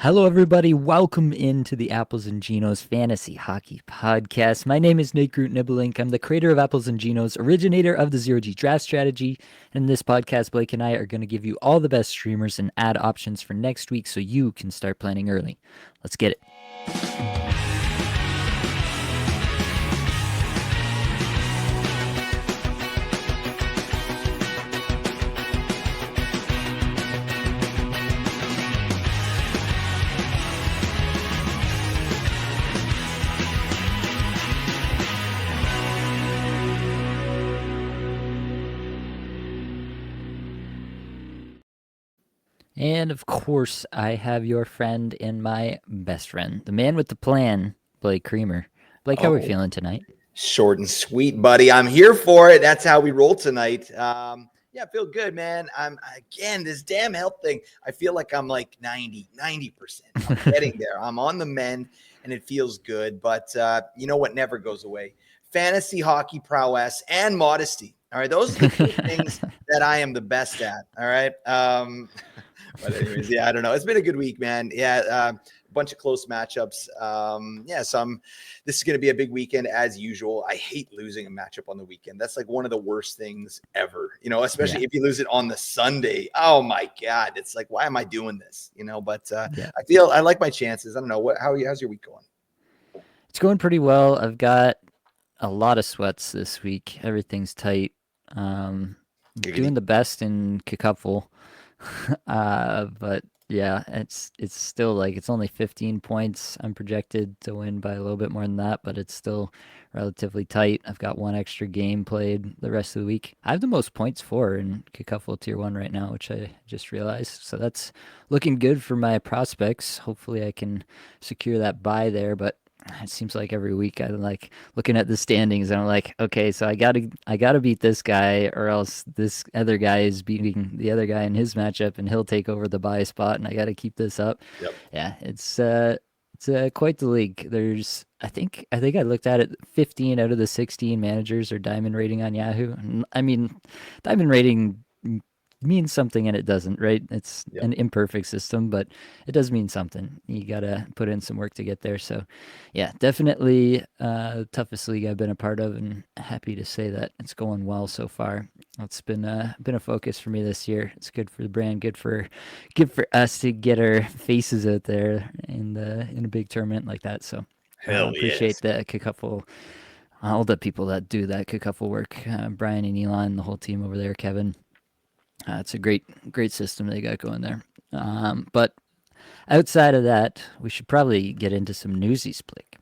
Hello, everybody. Welcome into the Apples and Genos Fantasy Hockey Podcast. My name is Nate Groot Nibelink. I'm the creator of Apples and Genos, originator of the Zero G Draft Strategy. And in this podcast, Blake and I are going to give you all the best streamers and ad options for next week so you can start planning early. Let's get it. And of course, I have your friend and my best friend, the man with the plan, Blake Creamer. Blake, how are we feeling tonight? Short and sweet, buddy. I'm here for it. That's how we roll tonight. Yeah, I feel good, man. This damn health thing. I feel like I'm like 90%. I'm getting there. I'm on the mend and it feels good. But you know what never goes away? Fantasy hockey prowess and modesty. All right. Those are the two things that I am the best at. All right. But anyways, yeah, I don't know. It's been a good week, man. Yeah, a bunch of close matchups. This is going to be a big weekend as usual. I hate losing a matchup on the weekend. That's like one of the worst things ever, especially if you lose it on the Sunday. Oh my God. It's like, why am I doing this? But I like my chances. I don't know. How's your week going? It's going pretty well. I've got a lot of sweats this week. Everything's tight. Doing the best in Kikuffle. But yeah, it's still like it's only 15 points. I'm projected to win by a little bit more than that, but it's still relatively tight. I've got one extra game played the rest of the week. I have the most points for in Kikuffle Tier 1 right now, which I just realized. So that's looking good for my prospects. Hopefully I can secure that bye there, but it seems like every week I'm like looking at the standings and I'm like, okay, so I gotta beat this guy or else this other guy is beating the other guy in his matchup and he'll take over the bye spot and I gotta keep this up. Yep. Yeah, it's quite the league. There's I think I looked at it. 15 out of the 16 managers are diamond rating on Yahoo. I mean, diamond rating means something and it doesn't, right? It's an imperfect system, but it does mean something. You gotta put in some work to get there. So yeah, definitely the toughest league I've been a part of, and happy to say that it's going well so far. It's been a focus for me this year. It's good for the brand, good for us to get our faces out there in a big tournament like that. So appreciate the Kikuffle, all the people that do that Kikuffle work, Brian and Elon, the whole team over there, Kevin. It's a great system they got going there. But outside of that, we should probably get into some Newsies, Blake.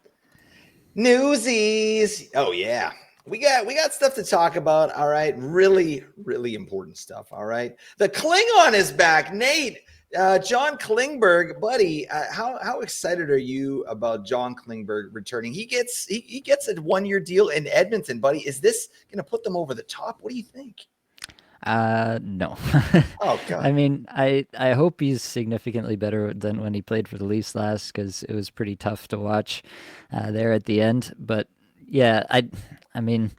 Newsies. Oh yeah. We got stuff to talk about. All right. Really, really important stuff. All right. The Klingon is back. Nate, John Klingberg, buddy. How excited are you about John Klingberg returning? He gets a 1-year deal in Edmonton, buddy. Is this going to put them over the top? What do you think? No. Oh God. I mean, I hope he's significantly better than when he played for the Leafs last, because it was pretty tough to watch there at the end. But yeah, I mean,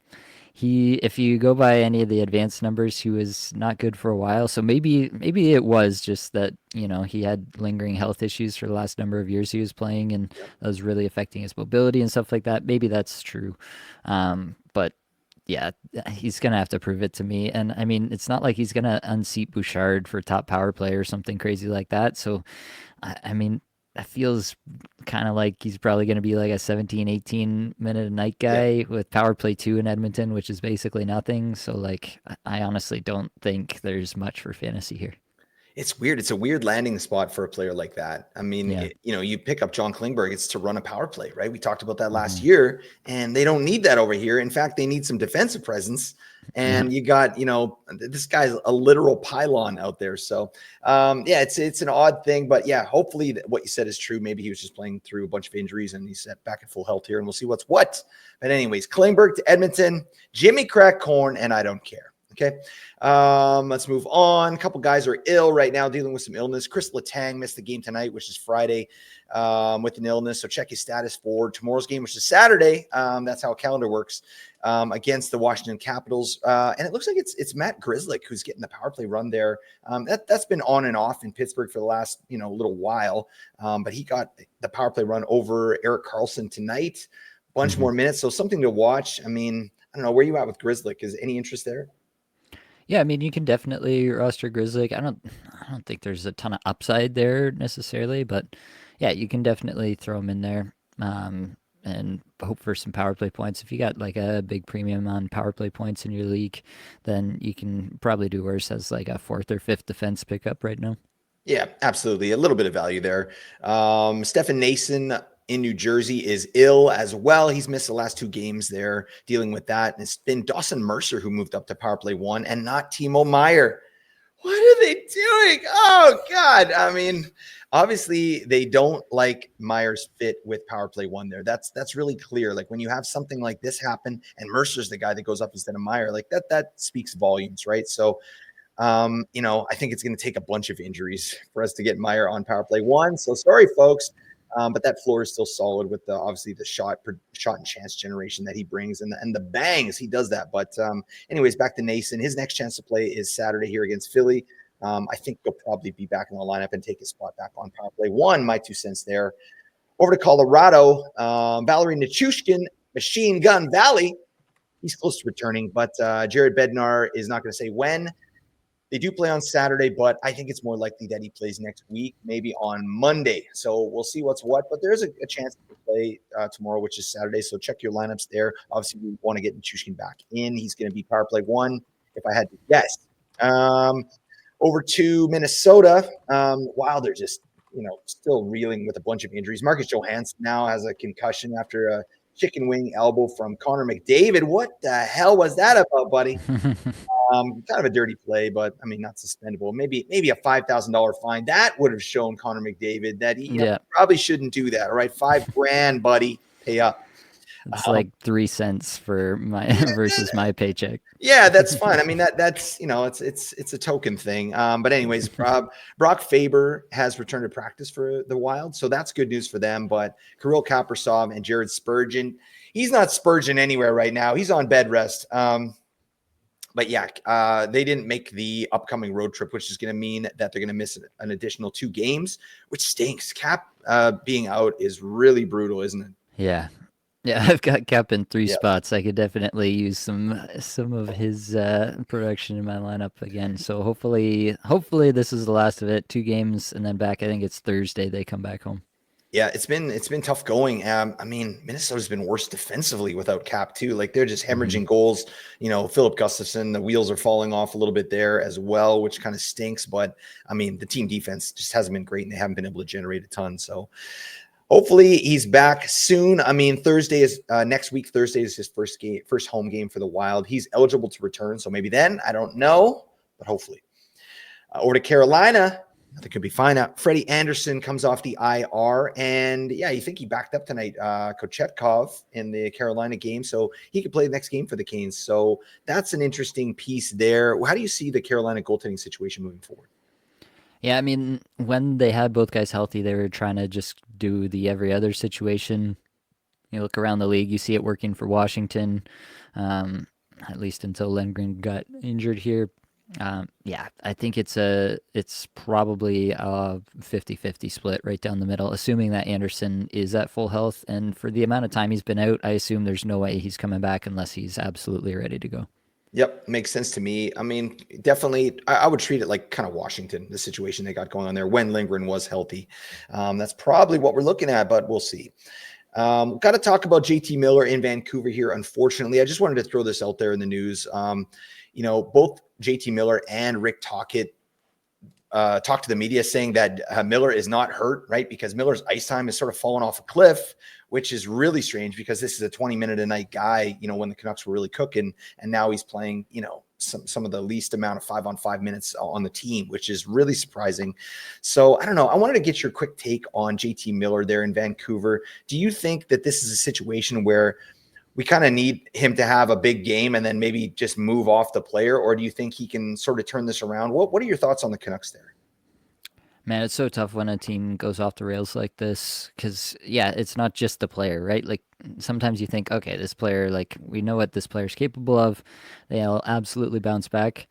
if you go by any of the advanced numbers, he was not good for a while. So maybe it was just that, he had lingering health issues for the last number of years he was playing, and that was really affecting his mobility and stuff like that. Maybe that's true. But yeah, he's going to have to prove it to me. And I mean, it's not like he's going to unseat Bouchard for top power play or something crazy like that. So, I mean, that feels kind of like he's probably going to be like a 17, 18 minute a night guy with power play 2 in Edmonton, which is basically nothing. So like, I honestly don't think there's much for fantasy here. It's weird. It's a weird landing spot for a player like that. I mean, you pick up John Klingberg, it's to run a power play, right? We talked about that last year, and they don't need that over here. In fact, they need some defensive presence. And you got, this guy's a literal pylon out there. So, it's an odd thing. But yeah, hopefully what you said is true. Maybe he was just playing through a bunch of injuries and he's back at full health here, and we'll see what's what. But anyways, Klingberg to Edmonton, Jimmy crack corn, and I don't care. Okay. Let's move on. A couple guys are ill right now, dealing with some illness. Chris Letang missed the game tonight, which is Friday, with an illness. So check his status for tomorrow's game, which is Saturday. That's how a calendar works, against the Washington Capitals. And it looks like it's Matt Grzelcyk who's getting the power play run there. That's been on and off in Pittsburgh for the last little while. But he got the power play run over Erik Karlsson tonight. Bunch more minutes, so something to watch. I mean, I don't know where you at with Grzelcyk. Is any interest there? Yeah, I mean, you can definitely roster Grizzly. I don't think there's a ton of upside there necessarily, but yeah, you can definitely throw him in there, and hope for some power play points. If you got like a big premium on power play points in your league, then you can probably do worse as like a fourth or fifth defense pickup right now. Yeah, absolutely. A little bit of value there. Stefan Nason in New Jersey is ill as well. He's missed the last 2 games there dealing with that. And it's been Dawson Mercer who moved up to power play 1 and not Timo Meier. What are they doing? Oh, God. I mean, obviously they don't like Meier's fit with power play 1 there. That's really clear. Like when you have something like this happen and Mercer's the guy that goes up instead of Meier, like that speaks volumes, right? So I think it's going to take a bunch of injuries for us to get Meier on power play 1. So sorry, folks. But that floor is still solid with obviously the shot and chance generation that he brings and the bangs he does that. But anyways, back to Nason. His next chance to play is Saturday here against Philly. I think he'll probably be back in the lineup and take his spot back on power play 1. My 2 cents there. Over to Colorado, Valerie Nichushkin, Machine Gun Valley. He's close to returning, but Jared Bednar is not going to say when. They do play on Saturday, but I think it's more likely that he plays next week, maybe on Monday. So we'll see what's what. But there's a chance to play tomorrow, which is Saturday. So check your lineups there. Obviously, we want to get Nichushkin back in. He's going to be power play 1, if I had to guess. Over to Minnesota. Wild are just, still reeling with a bunch of injuries. Marcus Johansson now has a concussion after a chicken wing elbow from Connor McDavid. What the hell was that about, buddy? Kind of a dirty play, but I mean, not suspendable. Maybe a $5,000 fine. That would have shown Connor McDavid that he probably shouldn't do that. All right, $5,000, buddy, pay up. It's like 3 cents for my versus my paycheck. Yeah, that's fine. I mean, that's it's a token thing. But anyways, Brock Faber has returned to practice for the Wild, so that's good news for them. But Kirill Kaprizov and Jared Spurgeon, he's not Spurgeon anywhere right now. He's on bed rest. But yeah, they didn't make the upcoming road trip, which is going to mean that they're going to miss an additional 2 games, which stinks. Cap being out is really brutal, isn't it? Yeah. Yeah, I've got Cap in 3 spots. I could definitely use some of his production in my lineup again. So hopefully this is the last of it. 2 games and then back. I think it's Thursday they come back home. Yeah, it's been tough going. I mean, Minnesota's been worse defensively without Cap too. Like they're just hemorrhaging goals. Philip Gustafson, the wheels are falling off a little bit there as well, which kind of stinks. But I mean, the team defense just hasn't been great, and they haven't been able to generate a ton. So hopefully he's back soon. I mean, Thursday is next week. Thursday is his first home game for the Wild. He's eligible to return, so maybe then. I don't know, but hopefully. Over to Carolina. Nothing could be fine. Freddie Anderson comes off the IR, and yeah, you think he backed up tonight, Kochetkov in the Carolina game, so he could play the next game for the Canes. So that's an interesting piece there. How do you see the Carolina goaltending situation moving forward? Yeah, I mean, when they had both guys healthy, they were trying to just do the every other situation. You look around the league, you see it working for Washington, at least until Lindgren got injured here. Yeah, I think it's probably a 50-50 split right down the middle, assuming that Anderson is at full health. And for the amount of time he's been out, I assume there's no way he's coming back unless he's absolutely ready to go. Yep, makes sense to me. I mean, definitely, I would treat it like kind of Washington, the situation they got going on there when Lindgren was healthy. That's probably what we're looking at, but we'll see. Got to talk about JT Miller in Vancouver here. Unfortunately, I just wanted to throw this out there in the news. Both JT Miller and Rick Tocchet talked to the media saying that Miller is not hurt, right? Because Miller's ice time is sort of fallen off a cliff, which is really strange because this is a 20-minute-a-night guy, when the Canucks were really cooking, and now he's playing, some of the least amount of 5-on-5 minutes on the team, which is really surprising. So I don't know. I wanted to get your quick take on JT Miller there in Vancouver. Do you think that this is a situation where we kind of need him to have a big game and then maybe just move off the player? Or do you think he can sort of turn this around? What are your thoughts on the Canucks there? Man, it's so tough when a team goes off the rails like this because, yeah, it's not just the player, right? Like, sometimes you think, okay, this player, like, we know what this player's capable of. They'll absolutely bounce back.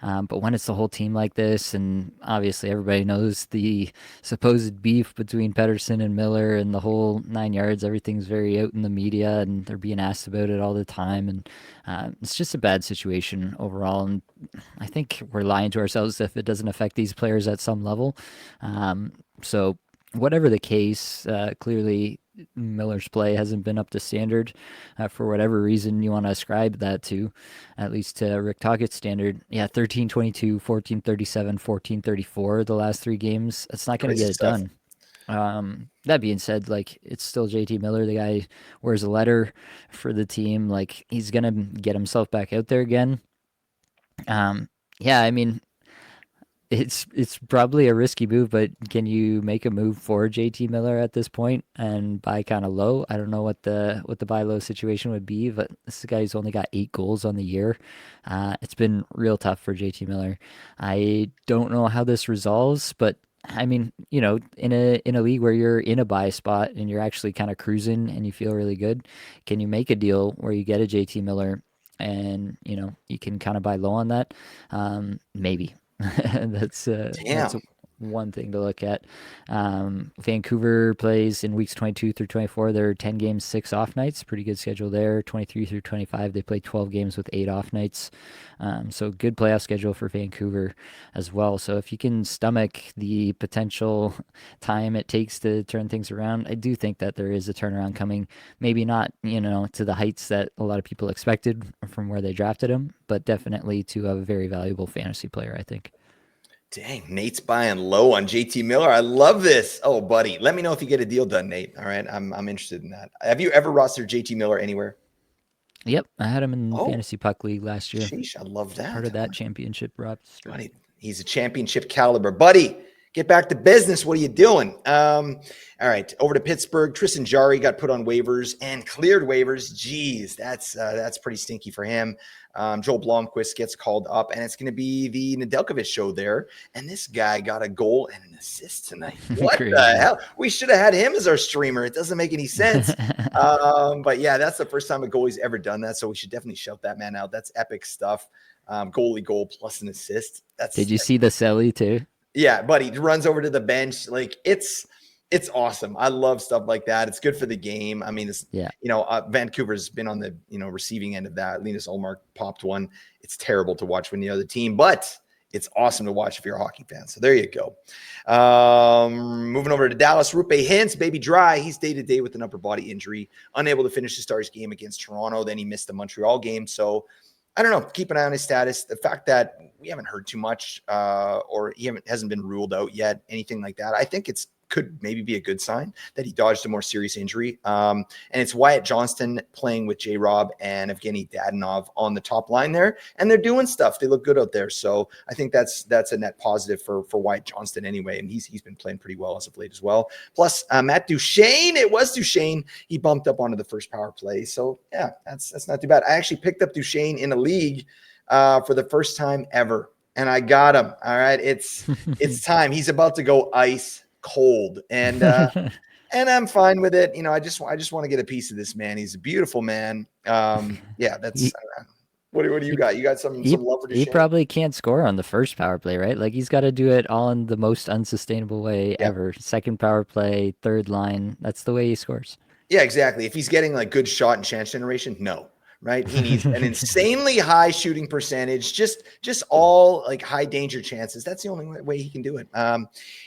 But when it's the whole team like this, and obviously everybody knows the supposed beef between Pedersen and Miller and the whole 9 yards, everything's very out in the media and they're being asked about it all the time. And it's just a bad situation overall. And I think we're lying to ourselves if it doesn't affect these players at some level. So, whatever the case, clearly Miller's play hasn't been up to standard for whatever reason you want to ascribe that to, at least to Rick Tockett's standard. Yeah, 13-22, 14-37, 14-34 the last three games. It's not going to Crazy get it stuff. done. That being said, like, it's still JT Miller. The guy wears a letter for the team. Like, he's going to get himself back out there again. Yeah, I mean, it's probably a risky move, but can you make a move for JT Miller at this point and buy kind of low? I don't know what the buy low situation would be, but this guy's only got 8 goals on the year. It's been real tough for JT Miller. I don't know how this resolves, but I mean, in a league where you're in a buy spot and you're actually kind of cruising and you feel really good, can you make a deal where you get a JT Miller and you can kind of buy low on that? Maybe. That's Damn. one thing to look at. Vancouver plays in weeks 22 through 24. They're 10 games, 6 off nights. Pretty good schedule there. 23 through 25, they play 12 games with 8 off nights. So good playoff schedule for Vancouver as well. So if you can stomach the potential time it takes to turn things around, I do think that there is a turnaround coming. Maybe not, to the heights that a lot of people expected from where they drafted him, but definitely to a very valuable fantasy player, I think. Dang, Nate's buying low on JT Miller. I love this. Oh, buddy, let me know if you get a deal done, Nate. All right, I'm interested in that. Have you ever rostered JT Miller anywhere? Yep, I had him in Oh, Fantasy Puck League last year. sheesh, I love Part that. of that championship roster. Buddy, he's a championship caliber. Buddy, get back to business. What are you doing? All right, over to Pittsburgh. Tristan Jarry got put on waivers and cleared waivers. Jeez, that's pretty stinky for him. Joel Blomqvist gets called up, and it's going to be the Nedeljkovic show there. And this guy got a goal and an assist tonight. What the Crazy. hell? We should have had him as our streamer. It doesn't make any sense. But yeah, that's the first time a goalie's ever done that. So we should definitely shout that man out. That's epic stuff. Goalie goal plus an assist. Did you see the Selly too? Yeah, buddy. Runs over to the bench. Like it's awesome. I love stuff like that. It's good for the game. I mean, Yeah. Vancouver's been on the receiving end of that. Linus Ullmark popped one. It's terrible to watch when the other team, but it's awesome to watch if you're a hockey fan. So there you go. Moving over to Dallas, Rupe Hintz, baby dry. He's day to day with an upper body injury, unable to finish the Stars game against Toronto. Then he missed the Montreal game. So I don't know. Keep an eye on his status. The fact that we haven't heard too much, or he hasn't been ruled out yet, anything like that, I think it's could maybe be a good sign that he dodged a more serious injury. And it's Wyatt Johnston playing with J-Rob and Evgeny Dadonov on the top line there, and they're doing stuff. They look good out there. So I think that's a net positive for Wyatt Johnston anyway, and he's been playing pretty well as of late as well. Plus, Matt Duchene, it was Duchene. He bumped up onto the first power play. So yeah, that's not too bad. I actually picked up Duchene in a league for the first time ever, and I got him. All right, it's time. He's about to go ice cold, and I'm fine with it. I just want to get a piece of this man. He's a beautiful man. Yeah, that's he, what do you he, got? You got some he, love for he Duchesne? probably can't score on the first power play, right? Like, he's got to do it all in the most unsustainable way Yeah. ever. Second power play, third line. That's the way he scores. Yeah, exactly. If he's getting like good shot and chance generation, no. Right. He needs an insanely high shooting percentage, just all like high danger chances. That's the only way he can do it.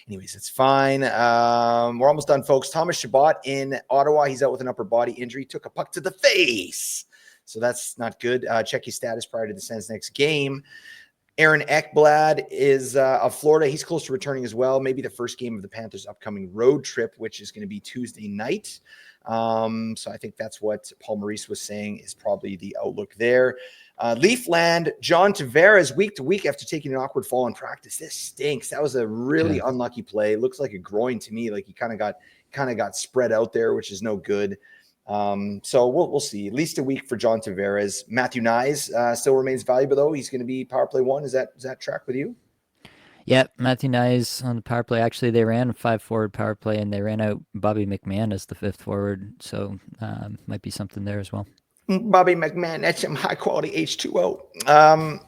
Anyways, it's fine. We're almost done, folks. Thomas Chabot in Ottawa. He's out with an upper body injury, took a puck to the face. So that's not good. Check his status prior to the Sens' next game. Aaron Ekblad is of Florida. He's close to returning as well. Maybe the first game of the Panthers' upcoming road trip, which is going to be Tuesday night. So I think that's what Paul Maurice was saying is probably the outlook there. Leafland, John Tavares, week to week after taking an awkward fall in practice. This stinks. That was a really unlucky play. Looks like a groin to me. Like he kind of got spread out there, which is no good. So we'll see. At least a week for John Tavares. Matthew Nyes still remains valuable though. He's going to be power play one. Is that track with you? Yeah, Matthew Nyes on the power play. Actually, they ran a five forward power play, and they ran out Bobby McMahon as the fifth forward. So might be something there as well. Bobby McMahon, that's some high quality H2O.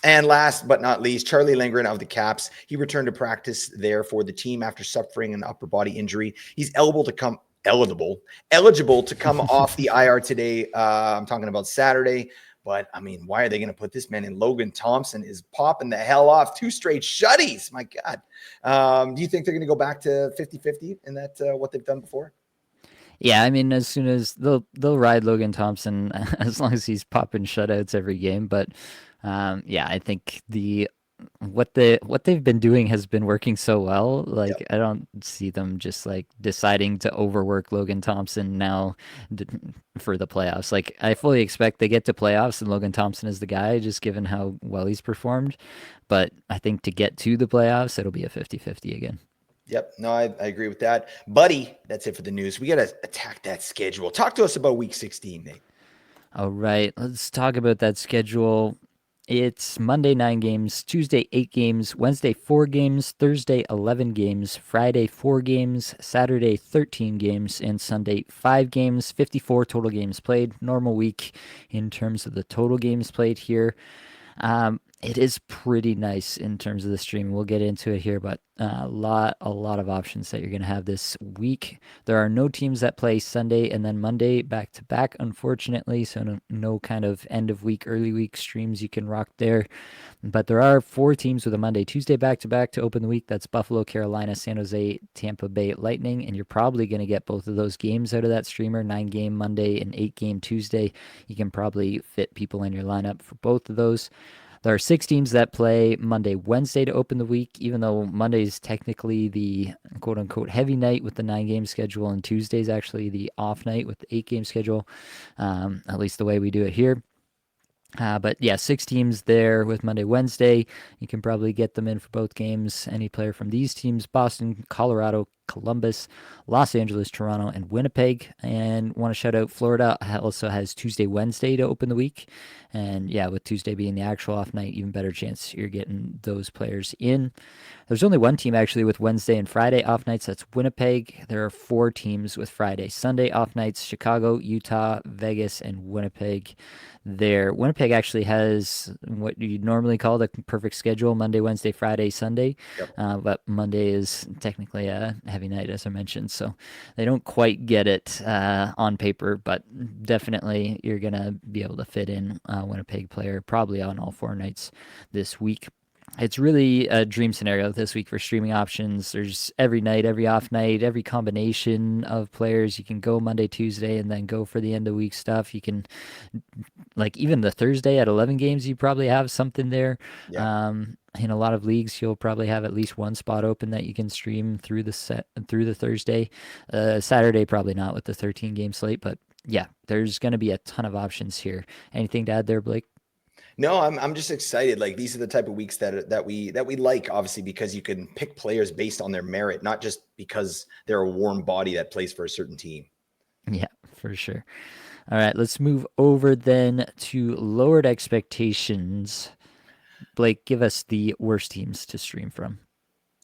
And last but not least, Charlie Lindgren of the Caps. He returned to practice there for the team after suffering an upper body injury. He's eligible to come off the IR today. I'm talking about Saturday. But I mean, why are they going to put this man in? Logan Thompson is popping the hell off. 2 straight shutties. My God. Do you think they're going to go back to 50-50 in that what they've done before? Yeah, I mean, as soon as they'll ride Logan Thompson as long as he's popping shutouts every game. But yeah, I think what they've been doing has been working so well. Yep. Like I don't see them just like deciding to overwork Logan Thompson now for the playoffs. Like I fully expect they get to playoffs and Logan Thompson is the guy, just given how well he's performed. But I think to get to the playoffs, it'll be a 50-50 again. Yep. No, I agree with that. Buddy, that's it for the news. We got to attack that schedule. Talk to us about week 16, Nate. All right, let's talk about that schedule. It's Monday 9 games, Tuesday 8 games, Wednesday 4 games, Thursday 11 games, Friday 4 games, Saturday 13 games, and Sunday 5 games. 54 total games played. Normal week in terms of the total games played here. It is pretty nice in terms of the stream. We'll get into it here, but a lot of options that you're going to have this week. There are no teams that play Sunday and then Monday back to back, unfortunately. So no kind of end of week, early week streams you can rock there. But there are 4 teams with a Monday, Tuesday back to back to open the week. That's Buffalo, Carolina, San Jose, Tampa Bay Lightning, and you're probably going to get both of those games out of that streamer. 9-game Monday and 8-game Tuesday. You can probably fit people in your lineup for both of those. There are 6 teams that play Monday, Wednesday to open the week, even though Monday is technically the quote unquote heavy night with the 9-game schedule, and Tuesday is actually the off night with the 8-game schedule, at least the way we do it here. But yeah, 6 teams there with Monday, Wednesday. You can probably get them in for both games. Any player from these teams: Boston, Colorado, Columbus, Los Angeles, Toronto, and Winnipeg. And want to shout out Florida also has Tuesday, Wednesday to open the week. And yeah, with Tuesday being the actual off night, even better chance you're getting those players in. There's only one team actually with Wednesday and Friday off nights. That's Winnipeg. There are 4 teams with Friday, Sunday off nights: Chicago, Utah, Vegas, and Winnipeg. There, Winnipeg actually has what you'd normally call the perfect schedule: Monday, Wednesday, Friday, Sunday. Yep. But Monday is technically a heavy night, as I mentioned, so they don't quite get it on paper. But definitely, you're gonna be able to fit in a Winnipeg player probably on all 4 nights this week. It's really a dream scenario this week for streaming options. There's every night, every off night, every combination of players. You can go Monday, Tuesday, and then go for the end of week stuff. You can, like, even the Thursday at 11 games, you probably have something there. Yeah. In a lot of leagues, you'll probably have at least one spot open that you can stream through the Thursday. Saturday, probably not with the 13-game slate, but yeah, there's going to be a ton of options here. Anything to add there, Blake? No, I'm just excited. Like these are the type of weeks that we like, obviously, because you can pick players based on their merit, not just because they're a warm body that plays for a certain team. Yeah, for sure. All right, let's move over then to lowered expectations. Blake, give us the worst teams to stream from.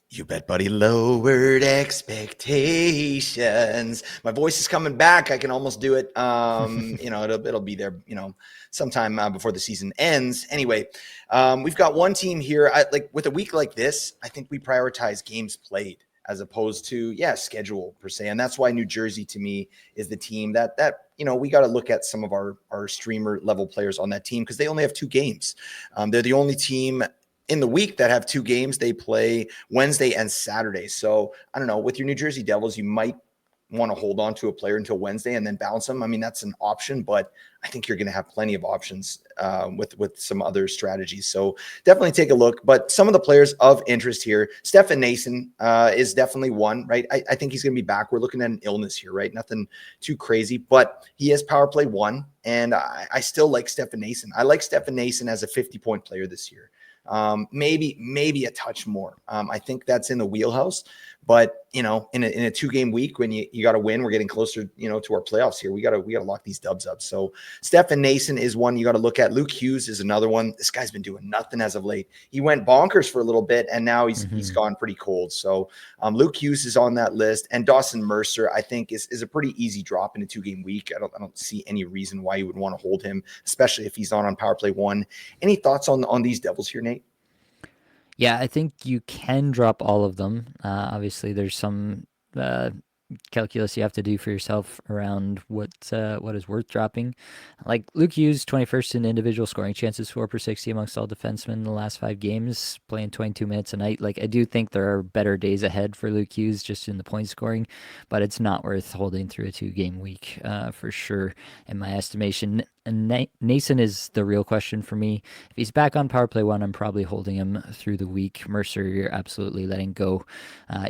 You bet, buddy. Lowered expectations. My voice is coming back. I can almost do it. It'll be there, sometime before the season ends. Anyway, we've got one team here. Like with a week like this, I think we prioritize games played as opposed to schedule per se. And that's why New Jersey to me is the team that we got to look at some of our streamer level players on that team because they only have 2 games. They're the only team in the week that have 2 games. They play Wednesday and Saturday. So I don't know, with your New Jersey Devils, you might want to hold on to a player until Wednesday and then bounce them. I mean, that's an option, but I think you're going to have plenty of options with some other strategies. So definitely take a look. But some of the players of interest here, Stefan Nason is definitely one, right? I think he's going to be back. We're looking at an illness here, right? Nothing too crazy, but he has power play 1. And I still like Stefan Nason. I like Stefan Nason as a 50-point player this year. Maybe a touch more. I think that's in the wheelhouse, But, in a 2-game week, when you got to win, we're getting closer, to our playoffs here. We got to lock these dubs up. So Stefan Nason is one you got to look at. Luke Hughes is another one. This guy's been doing nothing as of late. He went bonkers for a little bit, and now he's gone pretty cold. So Luke Hughes is on that list, and Dawson Mercer, I think, is a pretty easy drop in a 2-game week. I don't see any reason why you would want to hold him, especially if he's not on power play 1. Any thoughts on these Devils here, Nate? Yeah, I think you can drop all of them. Obviously, there's some calculus you have to do for yourself around what is worth dropping. Like Luke Hughes, 21st in individual scoring chances, 4/60 amongst all defensemen in the last 5 games, playing 22 minutes a night. Like, I do think there are better days ahead for Luke Hughes just in the point scoring, but it's not worth holding through a 2-game week for sure, in my estimation. And Nason is the real question for me. If he's back on power play 1, I'm probably holding him through the week. Mercer, you're absolutely letting go.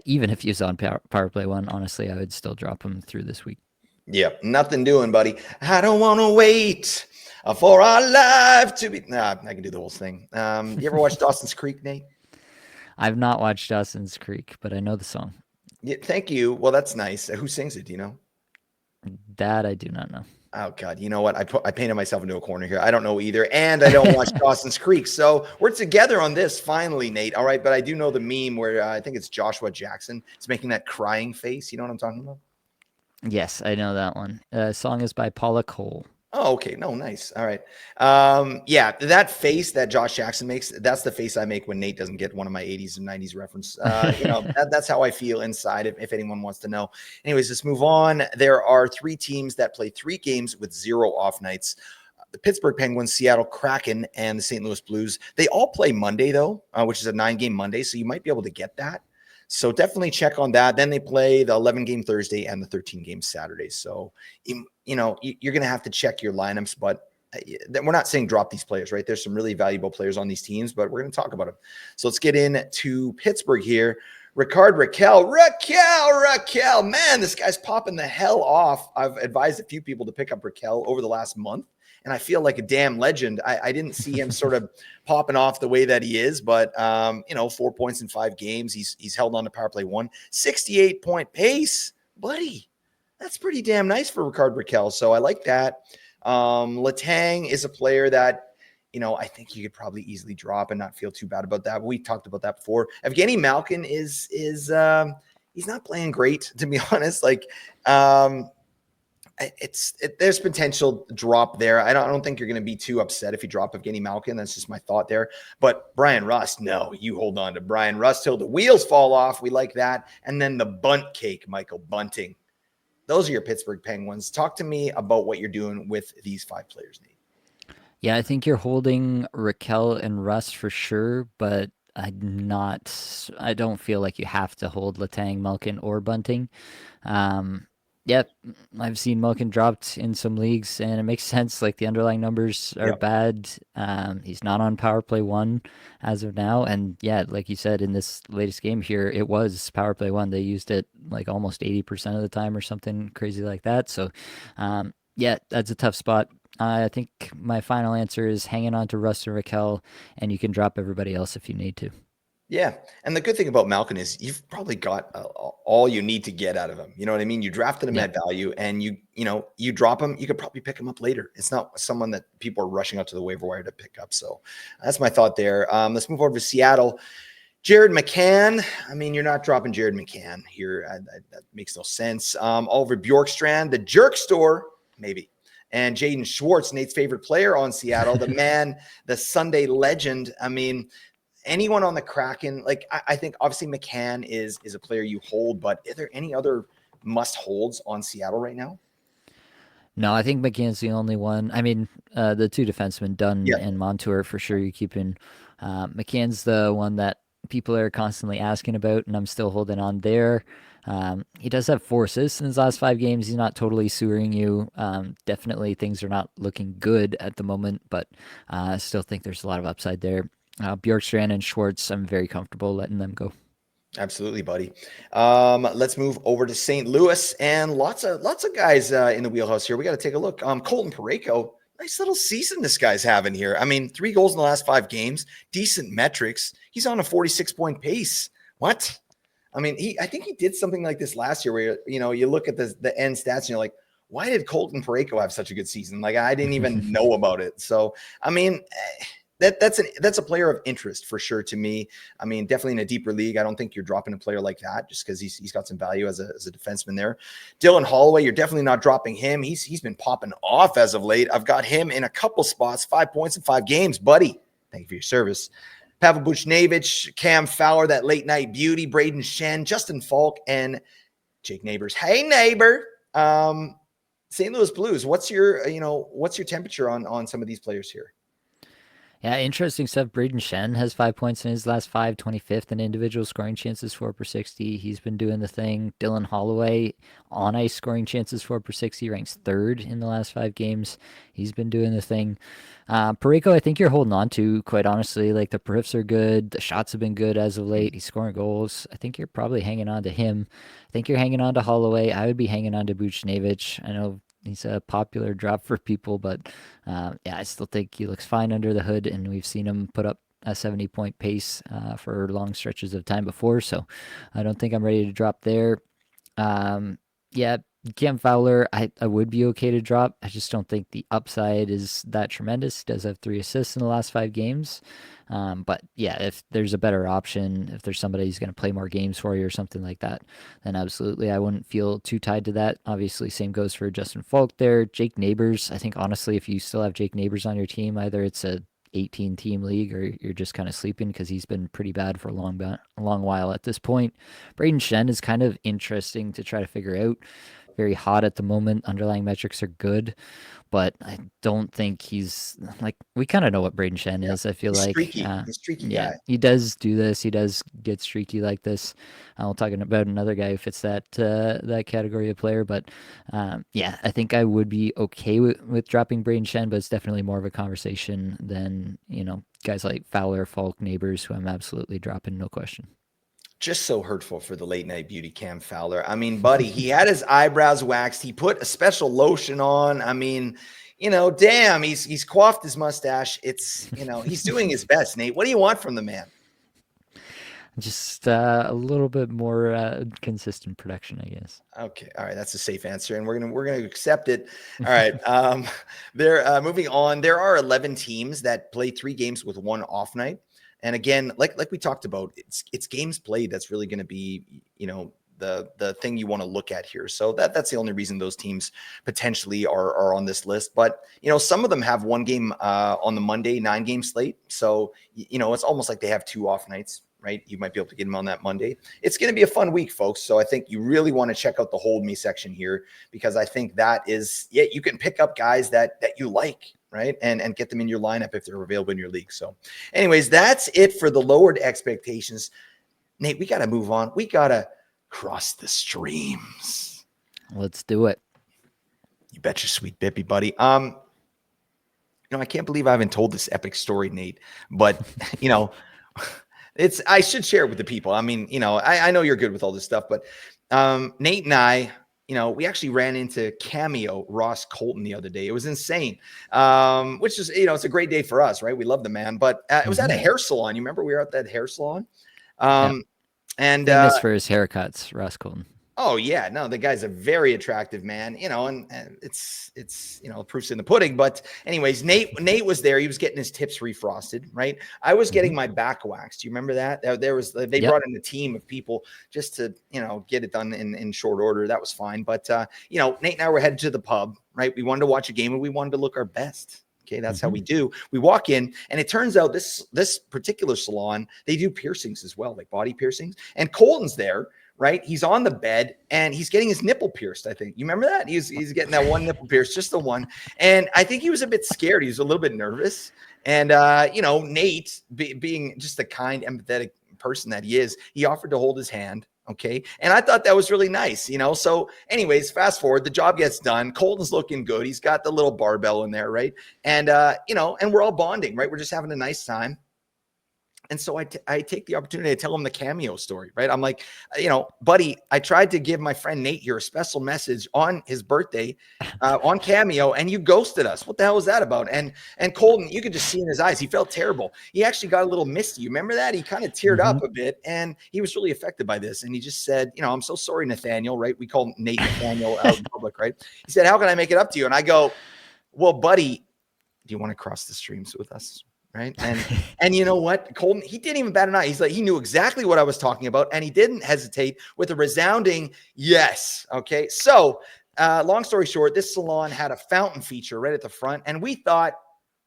Even if he's on power play 1, honestly, I would still drop him through this week. Yeah, nothing doing, buddy. I don't want to wait for our life to be. Nah, I can do the whole thing. You ever watch Dawson's Creek, Nate? I've not watched Dawson's Creek, but I know the song. Yeah, thank you. Well, that's nice. Who sings it? Do you know? That I do not know. Oh God, you know what? I painted myself into a corner here. I don't know either, and I don't watch Dawson's Creek. So we're together on this finally, Nate. All right, but I do know the meme where I think it's Joshua Jackson. It's making that crying face. You know what I'm talking about? Yes, I know that one. Song is by Paula Cole. Oh, okay. No, nice. All right. Yeah, that face that Josh Jackson makes, that's the face I make when Nate doesn't get one of my 80s and 90s reference. That's how I feel inside, if anyone wants to know. Anyways, let's move on. There are 3 teams that play 3 games with 0 off nights. The Pittsburgh Penguins, Seattle Kraken, and the St. Louis Blues. They all play Monday, though, which is a 9-game Monday, so you might be able to get that. So definitely check on that. Then they play the 11-game Thursday and the 13-game Saturday. So, you're going to have to check your lineups, but we're not saying drop these players, right? There's some really valuable players on these teams, but we're going to talk about them. So let's get into Pittsburgh here. Raquel, man, this guy's popping the hell off. I've advised a few people to pick up Raquel over the last month, and I feel like a damn legend. I didn't see him sort of popping off the way that he is, but 4 points in 5 games. He's held on to power play 1, 68-point pace, buddy. That's pretty damn nice for Raquel. So I like that. Letang is a player that, I think you could probably easily drop and not feel too bad about that. But we talked about that before. Evgeny Malkin is he's not playing great, to be honest. Like, there's potential drop there. I don't think you're going to be too upset if you drop Evgeny Malkin. That's just my thought there. But Brian Rust, no, you hold on to Brian Rust till the wheels fall off. We like that. And then the bunt cake, Michael Bunting. Those are your Pittsburgh Penguins. Talk to me about what you're doing with these 5 players, Nate. Yeah, I think you're holding Raquel and Russ for sure, but I don't feel like you have to hold Letang, Malkin, or Bunting. Yeah, I've seen Malkin dropped in some leagues, and it makes sense. Like, the underlying numbers are bad. He's not on power play 1 as of now, and yeah, like you said, in this latest game here, it was power play 1. They used it like almost 80% of the time or something crazy like that. So, yeah, that's a tough spot. I think my final answer is hanging on to Russ and Raquel, and you can drop everybody else if you need to. Yeah, and the good thing about Malkin is you've probably got all you need to get out of him. You know what I mean? You drafted him at value, and you drop him. You could probably pick him up later. It's not someone that people are rushing out to the waiver wire to pick up. So that's my thought there. Let's move over to Seattle. Jared McCann. I mean, you're not dropping Jared McCann here. That makes no sense. Oliver Bjorkstrand, the jerk store, maybe. And Jaden Schwartz, Nate's favorite player on Seattle, the man, the Sunday legend. I mean, anyone on the Kraken, like, I think obviously McCann is a player you hold, but are there any other must holds on Seattle right now? No, I think McCann's the only one. I mean, the 2 defensemen, Dunn and Montour, for sure you keep in. McCann's the one that people are constantly asking about, and I'm still holding on there. He does have 4 assists in his last 5 games. He's not totally sewering you. Definitely things are not looking good at the moment, but I still think there's a lot of upside there. Bjorkstrand and Schwartz, I'm very comfortable letting them go. Absolutely, buddy. Let's move over to St. Louis, and lots of guys in the wheelhouse here. We got to take a look. Colton Parayko, nice little season this guy's having here. I mean, 3 goals in the last 5 games, decent metrics. He's on a 46-point pace. What? I mean, I think he did something like this last year where, you look at the end stats and you're like, why did Colton Parayko have such a good season? Like, I didn't even know about it. So, I mean, that's a player of interest for sure to me. I mean, definitely in a deeper league, I don't think you're dropping a player like that just because he's got some value as a defenseman there. Dylan Holloway, you're definitely not dropping him. He's been popping off as of late. I've got him in a couple spots, 5 points in 5 games, buddy. Thank you for your service. Pavel Buchnevich, Cam Fowler, that late night beauty, Braden Shen, Justin Falk, and Jake Neighbors. Hey, neighbor. St. Louis Blues, what's your temperature on some of these players here? Yeah, interesting stuff. Braden Shen has 5 points in his last 5, 25th in individual scoring chances, 4/60. He's been doing the thing. Dylan Holloway, on ice scoring chances, 4/60, ranks 3rd in the last 5 games. He's been doing the thing. Parayko, I think you're holding on to, quite honestly. Like, the perfs are good. The shots have been good as of late. He's scoring goals. I think you're probably hanging on to him. I think you're hanging on to Holloway. I would be hanging on to Buchnevich. I know he's a popular drop for people, but yeah, I still think he looks fine under the hood, and we've seen him put up a 70-point pace for long stretches of time before, so I don't think I'm ready to drop there. Yeah, Cam Fowler, I would be okay to drop. I just don't think the upside is that tremendous. He does have 3 assists in the last 5 games. But yeah, if there's a better option, if there's somebody who's going to play more games for you or something like that, then absolutely I wouldn't feel too tied to that. Obviously, same goes for Justin Falk there. Jake Neighbors, I think honestly, if you still have Jake Neighbors on your team, either it's a 18 team league or you're just kind of sleeping because he's been pretty bad for a long while at this point. Braden Shen is kind of interesting to try to figure out. Very hot at the moment. Underlying metrics are good, but I don't think he's like, we kind of know what Braden Shen Yeah, is. I feel he's like, streaky. He's a streaky yeah, guy. he does do this. He does get streaky like this. I'll talk about another guy who fits that category of player, but yeah, I think I would be okay with dropping Braden Shen, but it's definitely more of a conversation than guys like Fowler, Falk, Neighbors, who I'm absolutely dropping, no question. Just so hurtful for the late night beauty Cam Fowler. I mean, buddy, he had his eyebrows waxed. He put a special lotion on. I mean, damn, he's coiffed his mustache. It's, he's doing his best, Nate. What do you want from the man? Just a little bit more consistent production, I guess. Okay, all right, that's a safe answer, and we're gonna accept it. All right, moving on. There are 11 teams that play 3 games with 1 off night. And again, like we talked about, it's games played that's really going to be, the thing you want to look at here. So that's the only reason those teams potentially are on this list. But some of them have 1 game on the Monday 9-game slate. So it's almost like they have 2 off nights, right? You might be able to get them on that Monday. It's going to be a fun week, folks. So I think you really want to check out the hold me section here, because I think that is, yeah, you can pick up guys that you like, right? And get them in your lineup if they're available in your league. So anyways, that's it for the lowered expectations. Nate, we got to move on. We got to cross the streams. Let's do it. You bet your sweet bippy, buddy. I can't believe I haven't told this epic story, Nate, but I should share it with the people. I mean, I know you're good with all this stuff, but Nate and I, we actually ran into Cameo Ross Colton the other day. It was insane, which is, it's a great day for us, right? We love the man, but it was at a hair salon. You remember we were at that hair salon? Yep. And famous for his haircuts, Ross Colton. Oh yeah, no, the guy's a very attractive man, and it's proof's in the pudding. But anyways, Nate was there. He was getting his tips refrosted, right? I was getting my back waxed. Do you remember that? They brought in a team of people just to get it done in short order. That was fine. But Nate and I were headed to the pub, right? We wanted to watch a game and we wanted to look our best. Okay, that's how we do. We walk in, and it turns out this particular salon, they do piercings as well, like body piercings. And Colton's there. Right, he's on the bed and he's getting his nipple pierced. I think you remember that he's getting that one nipple pierced, just the one. And I think he was a bit scared. He was a little bit nervous. And Nate, being just the kind, empathetic person that he is, he offered to hold his hand. Okay, and I thought that was really nice. So, anyways, fast forward, the job gets done. Colton's looking good. He's got the little barbell in there, right? And and we're all bonding, right? We're just having a nice time. And so I take the opportunity to tell him the Cameo story, right? I'm like, buddy, I tried to give my friend Nate here a special message on his birthday on Cameo, and you ghosted us. What the hell was that about? And Colton, you could just see in his eyes, he felt terrible. He actually got a little misty. You remember that? He kind of teared up a bit, and he was really affected by this. And he just said, I'm so sorry, Nathaniel, right? We call him Nate Nathaniel out in public, right? He said, how can I make it up to you? And I go, well, buddy, do you want to cross the streams with us? Right. And you know what? Colton, he didn't even bat an eye. He's like, he knew exactly what I was talking about. And he didn't hesitate with a resounding yes. Okay. So long story short, this salon had a fountain feature right at the front. And we thought,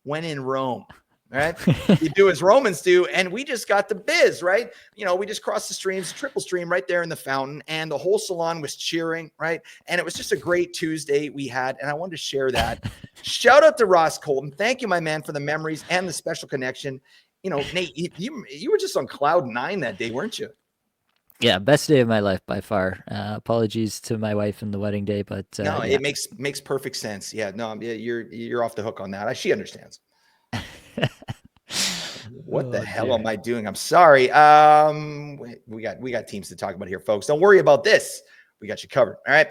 when in Rome, right? You do as Romans do. And we just got the biz, right? We just crossed the streams, triple stream right there in the fountain. And the whole salon was cheering, right? And it was just a great Tuesday we had. And I wanted to share that. Shout out to Ross Colton. Thank you, my man, for the memories and the special connection. Nate, you were just on cloud 9 that day, weren't you? Yeah, best day of my life by far. Apologies to my wife and the wedding day, but no, yeah. It makes perfect sense. Yeah, no, you're off the hook on that. She understands. What the hell am I doing? I'm sorry. We got teams to talk about here, folks. Don't worry about this. We got you covered. All right.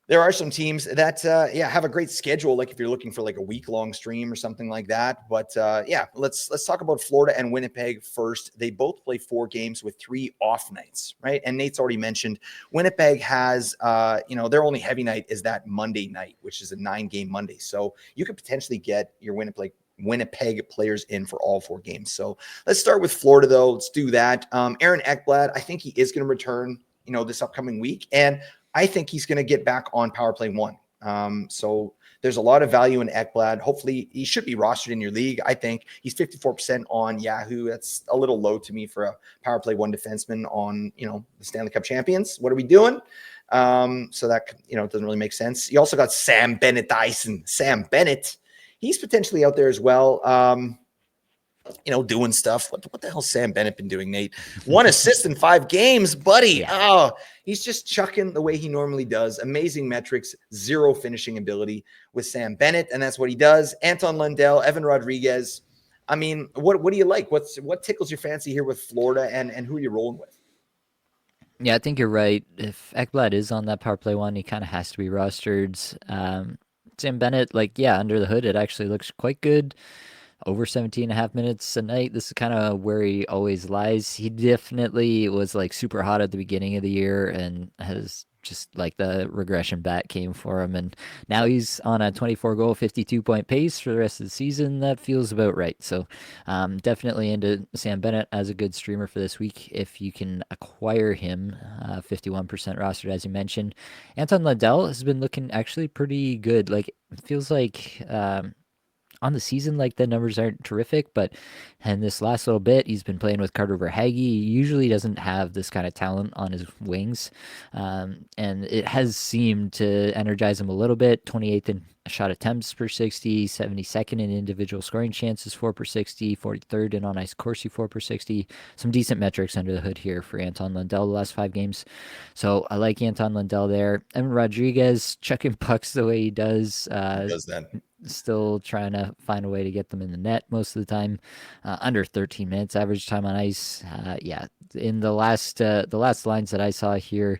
There are some teams that, have a great schedule. Like if you're looking for like a week-long stream or something like that. But let's talk about Florida and Winnipeg first. They both play 4 games with 3 off nights, right? And Nate's already mentioned Winnipeg has, their only heavy night is that Monday night, which is a 9-game Monday. So you could potentially get your Winnipeg players in for all 4 games. So let's start with Florida, though. Let's do that. Aaron Ekblad, I think he is going to return, this upcoming week. And I think he's going to get back on power play 1. So there's a lot of value in Ekblad. Hopefully he should be rostered in your league. I think he's 54% on Yahoo. That's a little low to me for a power play 1 defenseman on, the Stanley Cup champions. What are we doing? So that, it doesn't really make sense. You also got Sam Bennett-Dyson. Sam Bennett, he's potentially out there as well. Doing stuff. What the hell Sam Bennett been doing, Nate? 1 assist in 5 games, buddy. Yeah. Oh, he's just chucking the way he normally does. Amazing metrics, 0 finishing ability with Sam Bennett, and that's what he does. Anton Lundell, Evan Rodriguez. I mean, what do you like? What tickles your fancy here with Florida, and who are you rolling with? Yeah, I think you're right. If Ekblad is on that power play 1, he kind of has to be rostered. Sam Bennett, under the hood, it actually looks quite good. Over 17.5 minutes a night. This is kind of where he always lies. He definitely was super hot at the beginning of the year and has just the regression back came for him. And now he's on a 24 goal, 52-point pace for the rest of the season. That feels about right. So definitely into Sam Bennett as a good streamer for this week if you can acquire him. 51% rostered, as you mentioned. Anton Lundell has been looking actually pretty good. It feels like on the season, the numbers aren't terrific, but in this last little bit, he's been playing with Carter Verhaeghe. He usually doesn't have this kind of talent on his wings, and it has seemed to energize him a little bit. 28th in shot attempts per 60, 72nd in individual scoring chances, 4 per 60, 43rd in on-ice Corsi, 4 per 60. Some decent metrics under the hood here for Anton Lundell the last 5 games. So I like Anton Lundell there. Evan Rodriguez, chucking pucks the way he does. He does that. Still trying to find a way to get them in the net most of the time. Under 13 minutes average time on ice. In the last lines that I saw here,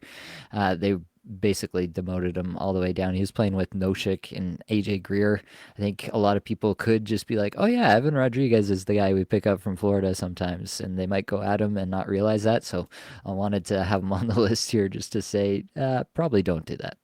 they basically demoted him all the way down. He was playing with Noshik and AJ Greer. I think a lot of people could just be like, oh yeah, Evan Rodriguez is the guy we pick up from Florida sometimes, and they might go at him and not realize that. So I wanted to have him on the list here just to say, probably don't do that.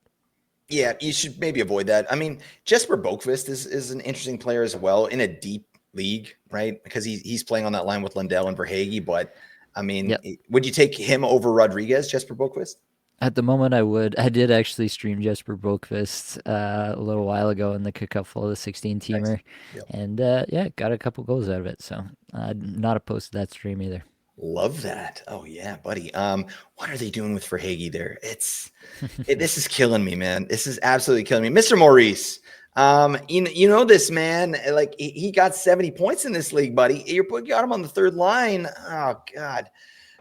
Yeah, you should maybe avoid that. I mean, Jesper Boqvist is an interesting player as well in a deep league, right? Because he's playing on that line with Lundell and Verhaeghe. But, I mean, would you take him over Rodriguez, Jesper Boqvist? At the moment, I would. I did actually stream Jesper Boqvist a little while ago in the Cupful of the 16-teamer. Nice. Yep. And, got a couple goals out of it. So not opposed to that stream either. Love that. Oh yeah, buddy. What are they doing with Verhaeghe there? This is killing me, man. This is absolutely killing me. Mr. Maurice, you know this man, he got 70 points in this league, buddy. You got him on the 3rd line. Oh God.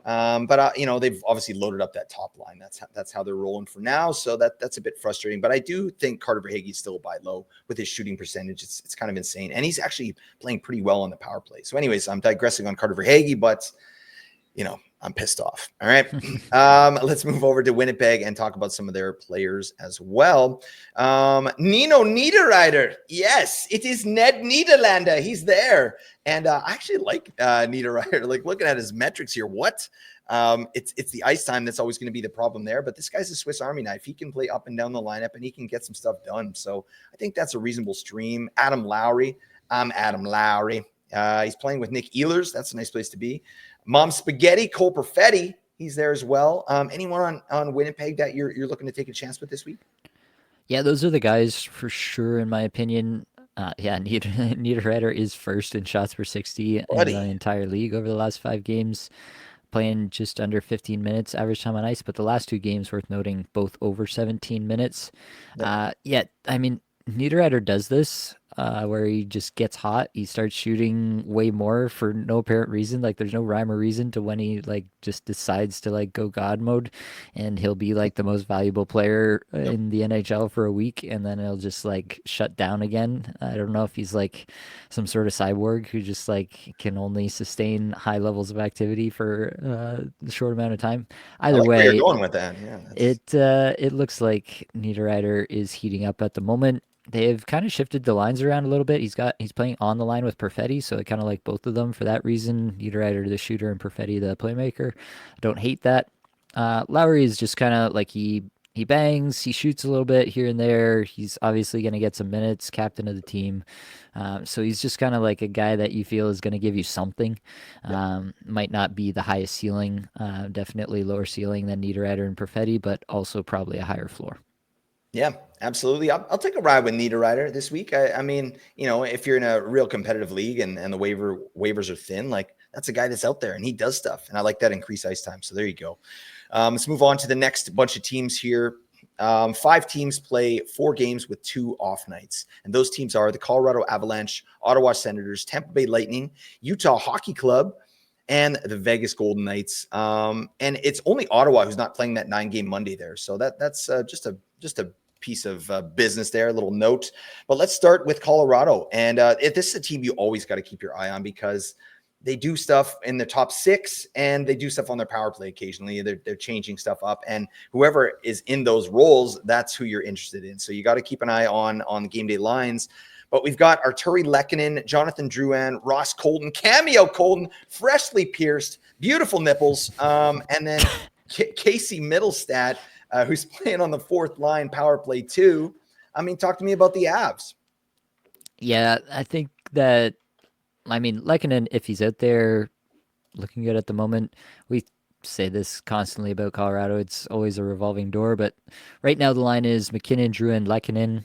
But they've obviously loaded up that top line. That's how they're rolling for now. So that's a bit frustrating. But I do think Carter Verhaeghe is still a buy low with his shooting percentage. It's kind of insane, and he's actually playing pretty well on the power play. So, anyways, I'm digressing on Carter Verhaeghe, but I'm pissed off. All right. Let's move over to Winnipeg and talk about some of their players as well. Nino Niederreiter. Yes, it is Ned Niederlander. He's there. And I actually like Niederreiter. Like looking at his metrics here. What? It's the ice time that's always going to be the problem there. But this guy's a Swiss Army knife. He can play up and down the lineup and he can get some stuff done. So I think that's a reasonable stream. Adam Lowry. I'm Adam Lowry. He's playing with Nick Ehlers. That's a nice place to be. Mom Spaghetti, Cole Perfetti, he's there as well. Anyone on Winnipeg that you're looking to take a chance with this week? Yeah, those are the guys for sure, in my opinion. Yeah, Niederreiter is first in shots per 60 in the Buddy. entire league over the last 5 games, playing just under 15 minutes average time on ice. But the last 2 games, worth noting, both over 17 minutes. Yep. Yeah, I mean, Niederreiter does this where he just gets hot. He starts shooting way more for no apparent reason. Like there's no rhyme or reason to when he like just decides to like go God mode, and he'll be like the most valuable player Yep. in the NHL for a week, and then he'll just like shut down again. I don't know if he's like some sort of cyborg who just like can only sustain high levels of activity for a short amount of time. I Either like where you're way, going with that. Yeah, that's it looks like Niederreiter is heating up at the moment. They've kind of shifted the lines around a little bit. He's playing on the line with Perfetti, so I kind of like both of them for that reason. Niederreiter the shooter and Perfetti the playmaker. I don't hate that. Lowry is just kind of like he bangs, he shoots a little bit here and there. He's obviously going to get some minutes, captain of the team. So he's just kind of like a guy that you feel is going to give you something. yep. Might not be the highest ceiling, definitely lower ceiling than Niederreiter and Perfetti, but also probably a higher floor. Yeah, absolutely. I'll take a ride with Niederreiter this week. I mean, if you're in a real competitive league and the waivers are thin, like that's a guy that's out there and he does stuff. And I like that increased ice time. So there you go. Let's move on to the next bunch of teams here. 5 teams play 4 games with 2 off nights. And those teams are the Colorado Avalanche, Ottawa Senators, Tampa Bay Lightning, Utah Hockey Club, and the Vegas Golden Knights. And it's only Ottawa who's not playing that 9-game Monday there. So that's just a piece of business there, a little note. But let's start with Colorado. And this is a team you always got to keep your eye on because they do stuff in the top 6 and they do stuff on their power play occasionally. They're changing stuff up, and whoever is in those roles, that's who you're interested in. So you got to keep an eye on the game day lines. But we've got Arturi Lehkonen, Jonathan Drouin, Ross Colton, cameo Colton, freshly pierced, beautiful nipples, and then Casey Middlestat, who's playing on the 4th line power play too. I mean, talk to me about the Avs. Yeah, I think that, I mean, Lehkonen, if he's out there, looking good at the moment. We say this constantly about Colorado. It's always a revolving door, but right now the line is McKinnon, Drouin, Lehkonen,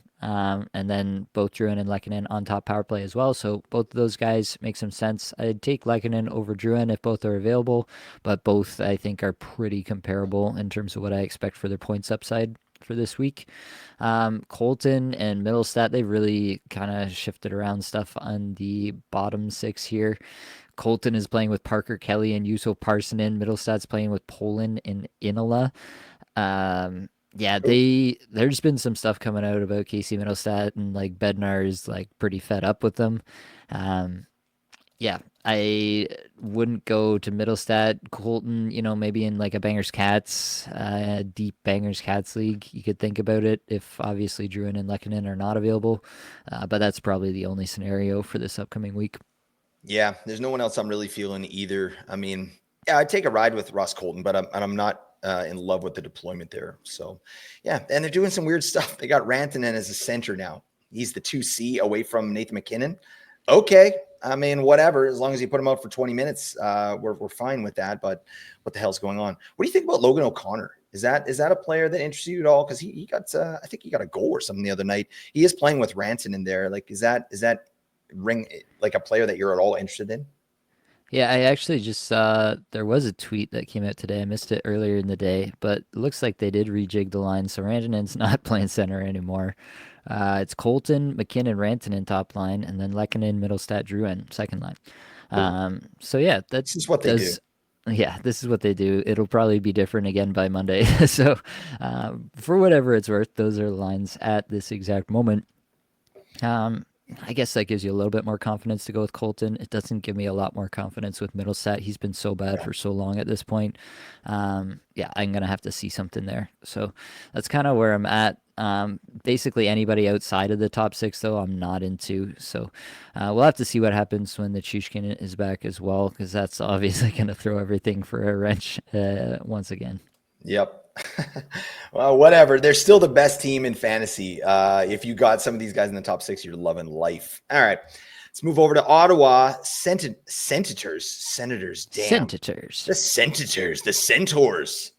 and then both Drouin and Lehkonen on top power play as well. So both of those guys make some sense. I'd take Lehkonen over Drouin if both are available, but both I think are pretty comparable in terms of what I expect for their points upside for this week. Colton and Middlestat, they've really kind of shifted around stuff on the bottom 6 here. Colton is playing with Parker Kelly and Juuso Parssinen. Middlestat's playing with Poland and Inala. Yeah, there's been some stuff coming out about Casey Middlestat, and like Bednar is like pretty fed up with them. Um, yeah, I wouldn't go to Middlestat. Colton, maybe in like a Bangers Cats, deep Bangers Cats league, you could think about it if obviously Drouin and Lehkonen are not available. But that's probably the only scenario for this upcoming week. Yeah, there's no one else I'm really feeling either. I mean, yeah, I'd take a ride with Ross Colton, but I'm not in love with the deployment there. So, yeah, and they're doing some weird stuff. They got Rantanen as a center now. He's the 2C away from Nathan McKinnon. Okay, I mean, whatever. As long as you put him out for 20 minutes, we're fine with that. But what the hell's going on? What do you think about Logan O'Connor? Is that a player that interests you at all? Because he got I think he got a goal or something the other night. He is playing with Rantanen there. Like, is that ring like a player that you're at all interested in? Yeah, I actually just saw there was a tweet that came out today. I missed it earlier in the day, but it looks like they did rejig the line, so Rantanen's not playing center anymore. It's Colton, McKinnon, Rantanen top line, and then Lehkonen, Middlestat, Drouin second line. Cool. So yeah, that This is what they does do. Yeah, this is what they do. It'll probably be different again by Monday. So, for whatever it's worth, those are the lines at this exact moment. Um, I guess that gives you a little bit more confidence to go with Colton. It doesn't give me a lot more confidence with Middlestat. He's been so bad Yeah. for so long at this point. Yeah, I'm gonna have to see something there. So that's kind of where I'm at. Basically, anybody outside of the top six, though, I'm not into. So we'll have to see what happens when the Chushkin is back as well, because that's obviously going to throw everything for a wrench once again. Yep. Well, whatever. They're still the best team in fantasy. If you got some of these guys in the top six, you're loving life. All right. Let's move over to Ottawa. Senators. Damn. Senators. The Centaurs.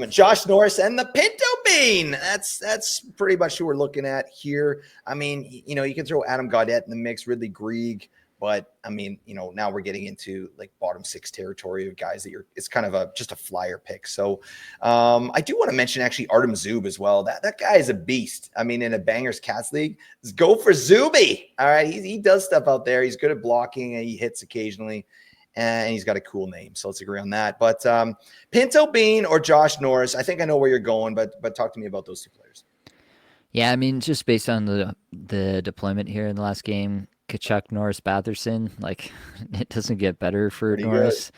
Josh Norris and the Pinto Bean. That's pretty much who we're looking at here. I mean, you can throw Adam Gaudette in the mix, Ridley Grieg, but I mean, now we're getting into like bottom six territory of guys that it's kind of just a flyer pick. So I do want to mention actually Artem Zub as well. That guy is a beast. I mean, in a Bangers Cats league, let's go for Zuby. All right. He does stuff out there. He's good at blocking and he hits occasionally. And he's got a cool name. So let's agree on that. But Pinto Bean or Josh Norris, I think I know where you're going, but talk to me about those two players. Yeah, I mean, just based on the deployment here in the last game, Kachuk, Norris, Batherson, like it doesn't get better for Pretty good. Norris.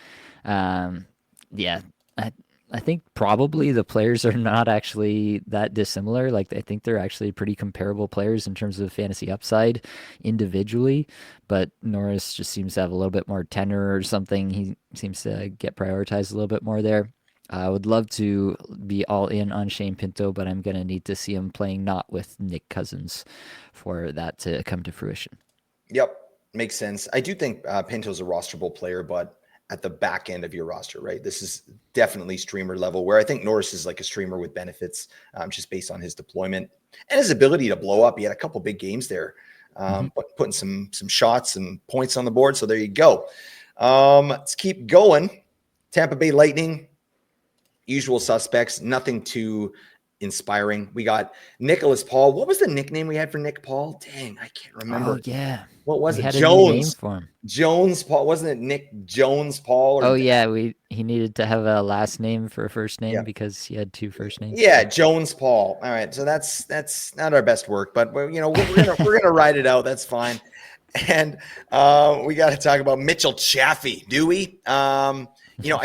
Um, yeah, I I think probably the players are not actually that dissimilar. Like I think they're actually pretty comparable players in terms of fantasy upside individually, but Norris just seems to have a little bit more tenor or something. He seems to get prioritized a little bit more there. I would love to be all in on Shane Pinto, but I'm going to need to see him playing not with Nick Cousins for that to come to fruition. Yep, makes sense. I do think Pinto's a rosterable player, but at the back end of your roster, right? This is definitely streamer level, where I think Norris is like a streamer with benefits, just based on his deployment and his ability to blow up. He had a couple big games there, Mm-hmm. but putting some shots and points on the board. So there you go. Let's keep going. Tampa Bay Lightning, usual suspects, nothing too inspiring. We got Nicholas Paul. What was the nickname we had for Nick Paul? Dang, I can't Oh remember. yeah, What was we it? had a new name Jones. for him. Jones Paul. Wasn't it Nick Jones Paul? Oh Or yeah, we he needed to have a last name for a first name yeah. because he had two first names. Yeah, So. Jones Paul. All right. So that's not our best work, but we're gonna ride it out. That's fine. And we got to talk about Mitchell Chaffee. Do we? I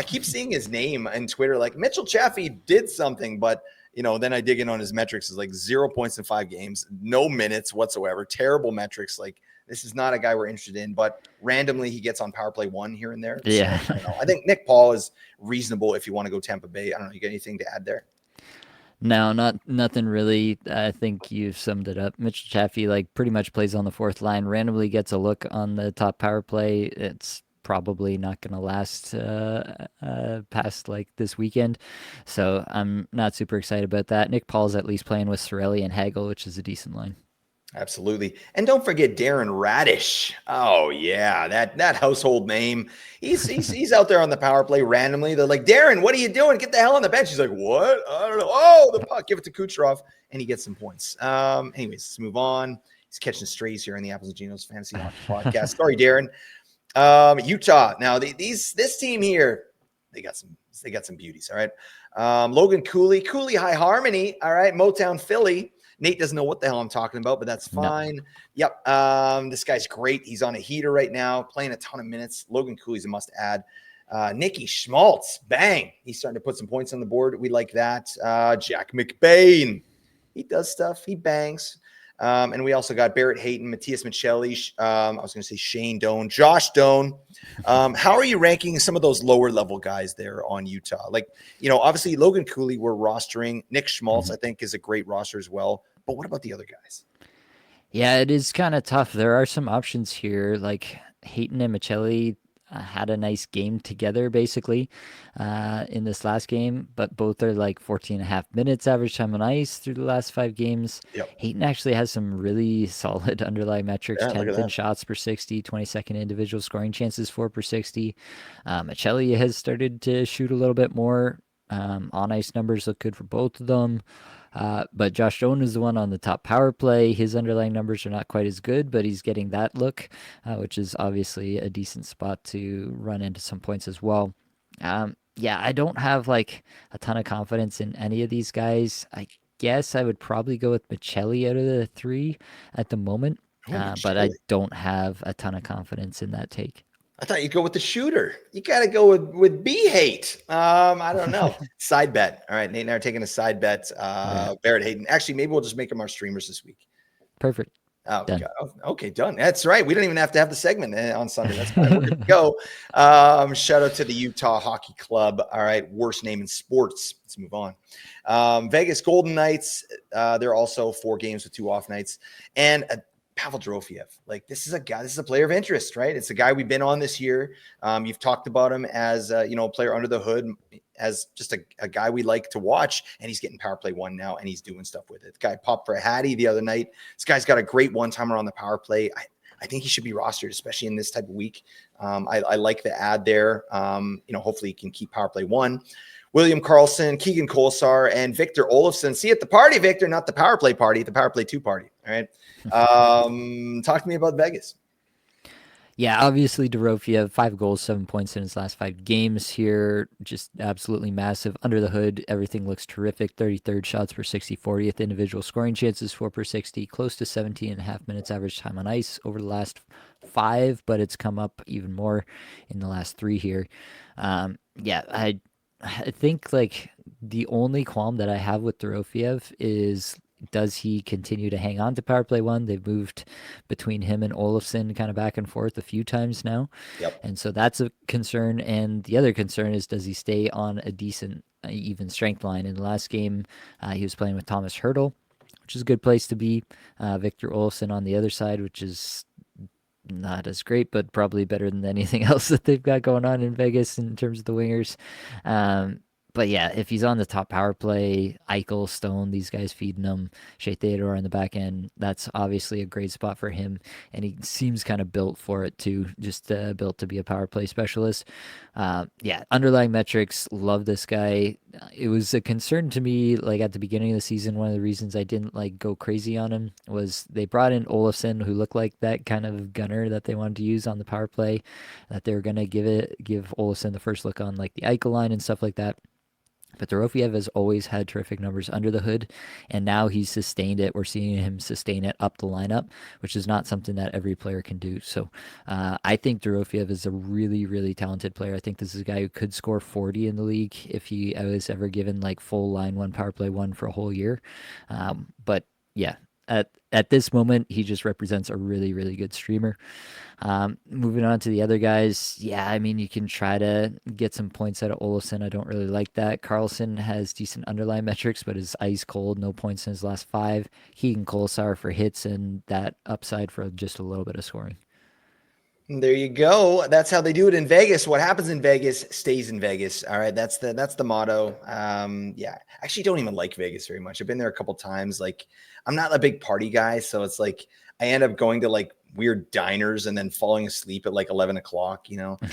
keep seeing his name on Twitter, like Mitchell Chaffee did something, but then I dig in on his metrics. Is like 0 points in 5 games, no minutes whatsoever, terrible metrics. Like this is not a guy we're interested in. But randomly he gets on power play 1 here and there. So Yeah. I don't know. I think Nick Paul is reasonable if you want to go Tampa Bay. I don't know. You got anything to add there? No, nothing really. I think you've summed it up. Mitchell Chaffee like pretty much plays on the fourth line, randomly gets a look on the top power play. It's probably not going to last past like this weekend. So I'm not super excited about that. Nick Paul's at least playing with Sorelli and Hagel, which is a decent line. Absolutely. And don't forget Darren Radish. Oh yeah, that household name. He's out there on the power play randomly. They're like, Darren, what are you doing? Get the hell on the bench. He's like, what? I don't know. Oh, the puck. Give it to Kucherov, and he gets some points. Anyways, let's move on. He's catching strays here on the Apples and Geno's Fantasy Hockey Podcast. Sorry, Darren. Utah. Now this team here, they got some beauties. All right. Logan Cooley High Harmony. All right. Motown Philly. Nate doesn't know what the hell I'm talking about, but that's No. fine. Yep. This guy's great. He's on a heater right now, playing a ton of minutes. Logan Cooley's a must add. Nicky Schmaltz, bang. He's starting to put some points on the board. We like that. Jack McBain. He does stuff. He bangs. And we also got Barrett Hayton, Matthias Michelli. I was going to say Shane Doan, Josh Doan. How are you ranking some of those lower level guys there on Utah? Like, obviously Logan Cooley we're rostering. Nick Schmaltz, I think, is a great roster as well. But what about the other guys? Yeah, it is kind of tough. There are some options here, like Hayton and Michelli had a nice game together, basically, in this last game, but both are like 14 and a half minutes average time on ice through the last 5 games. Yep. Hayton actually has some really solid underlying metrics, Yeah, look at 10th in that. shots per 60, 22nd individual scoring chances 4 per 60. Michelli has started to shoot a little bit more. On ice numbers look good for both of them. But Josh Doan is the one on the top power play. His underlying numbers are not quite as good, but he's getting that look, which is obviously a decent spot to run into some points as well. Yeah, I don't have like a ton of confidence in any of these guys. I guess I would probably go with Michelli out of the three at the moment, Oh, but I Michelle. don't have a ton of confidence in that take. I thought you'd go with the shooter. You got to go with B hate. I don't know. Side bet. All right, Nate and I are taking a side bet. All right, Barrett Hayden. Actually, maybe we'll just make them our streamers this week. perfect. Oh, Done. God. Oh, okay, done. That's right. We don't even have to have the segment on Sunday. That's fine. We're good to go. Shout out to the Utah Hockey Club. All right, worst name in sports. Let's move on. Vegas Golden Knights. They're also 4 games with 2 off nights. And Pavel Dorofeyev. Like, this is a guy. This is a player of interest, right? It's a guy we've been on this year. You've talked about him as a player under the hood, as just a guy we like to watch, and he's getting power play 1 now, and he's doing stuff with it. The guy popped for a Hattie the other night. This guy's got a great one-timer on the power play. I think he should be rostered, especially in this type of week. I like the ad there. Hopefully he can keep power play 1. William Karlsson, Keegan Kolesar, and Victor Olofsson. See you at the party, Victor, not the power play party, the power play 2 party. All right. Talk to me about Vegas. Yeah, obviously Dorofeyev, 5 goals, 7 points in his last 5 games here. Just absolutely massive. Under the hood, everything looks terrific. 33rd shots per 60, 40th individual scoring chances, 4 per 60, close to 17 and a half minutes average time on ice over the last 5, but it's come up even more in the last 3 here. Yeah, I think like the only qualm that I have with Dorofeyev is, does he continue to hang on to power play 1? They've moved between him and Olofsson kind of back and forth a few times now. Yep. And so that's a concern. And the other concern is, does he stay on a decent, even strength line? In the last game, he was playing with Thomas Hurdle, which is a good place to be. Victor Olofsson on the other side, which is not as great, but probably better than anything else that they've got going on in Vegas in terms of the wingers. But yeah, if he's on the top power play, Eichel, Stone, these guys feeding him, Shea Theodore on the back end, that's obviously a great spot for him. And he seems kind of built for it too, just built to be a power play specialist. Yeah, underlying metrics, love this guy. It was a concern to me, like at the beginning of the season, one of the reasons I didn't like go crazy on him was they brought in Olofsson, who looked like that kind of gunner that they wanted to use on the power play, that they were gonna give Olofsson the first look on like the Eichel line and stuff like that. But Dorofeyev has always had terrific numbers under the hood, and now he's sustained it. We're seeing him sustain it up the lineup, which is not something that every player can do. So I think Dorofeyev is a really, really talented player. I think this is a guy who could score 40 in the league if he was ever given like full line 1, power play 1 for a whole year. But yeah, at this moment, he just represents a really, really good streamer. Moving on to the other guys, yeah, I mean, you can try to get some points out of Olofsson. I don't really like that. Carlson has decent underlying metrics, but is ice cold, no points in his last 5. Keegan Kolesar for hits and that upside for just a little bit of scoring. There you go. That's how they do it in Vegas. What happens in Vegas stays in Vegas. All right, that's the motto. Yeah, I actually don't even like Vegas very much. I've been there a couple times. Like, I'm not a big party guy, so it's like I end up going to like weird diners and then falling asleep at like 11 o'clock.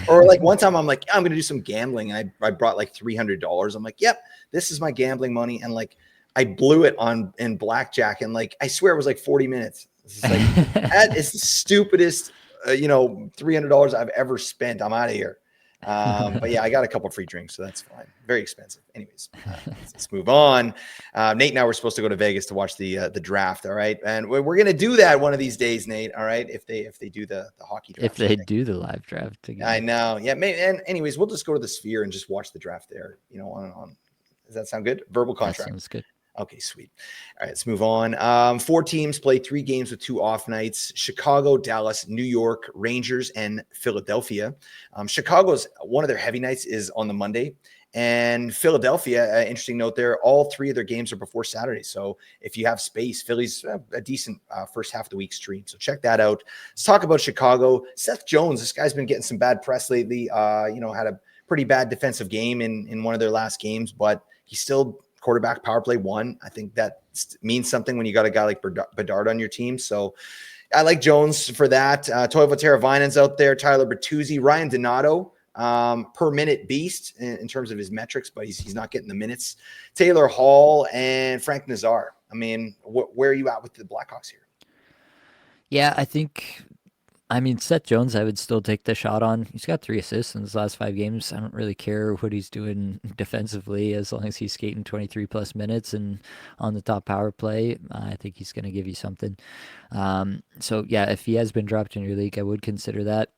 Or like one time I'm like, I'm gonna do some gambling, and I brought like $300. I'm like, yep, this is my gambling money, and like I blew it in blackjack, and like I swear it was like 40 minutes. It's just like that is the stupidest $300 I've ever spent. I'm out of here. But yeah, I got a couple free drinks, so that's fine. Very expensive. Anyways, let's move on. Nate and I were supposed to go to Vegas to watch the draft. All right, and we're gonna do that one of these days, Nate. All right, if they do the hockey draft. If they do the live draft together. I know. Yeah. Maybe, and anyways, we'll just go to the Sphere and just watch the draft there. On. Does that sound good? Verbal contract. That sounds good. Okay, sweet. All right, let's move on. 4 teams play 3 games with 2 off nights: Chicago, Dallas, New York, Rangers, and Philadelphia. Chicago's one of their heavy nights is on the Monday. And Philadelphia, interesting note there, all 3 of their games are before Saturday. So if you have space, Philly's a decent first half of the week stream. So check that out. Let's talk about Chicago. Seth Jones, this guy's been getting some bad press lately. Had a pretty bad defensive game in one of their last games, but he's still quarterback power play 1. I think that means something when you got a guy like Bedard on your team. So I like Jones for that. Toivo Teravainen's out there. Tyler Bertuzzi, Ryan Donato, per minute beast in terms of his metrics, but he's not getting the minutes. Taylor Hall and Frank Nazar. I mean, where are you at with the Blackhawks here? Yeah, I think I mean, Seth Jones, I would still take the shot on. He's got 3 assists in his last 5 games. I don't really care what he's doing defensively as long as he's skating 23 plus minutes and on the top power play. I think he's going to give you something. So, yeah, if he has been dropped in your league, I would consider that.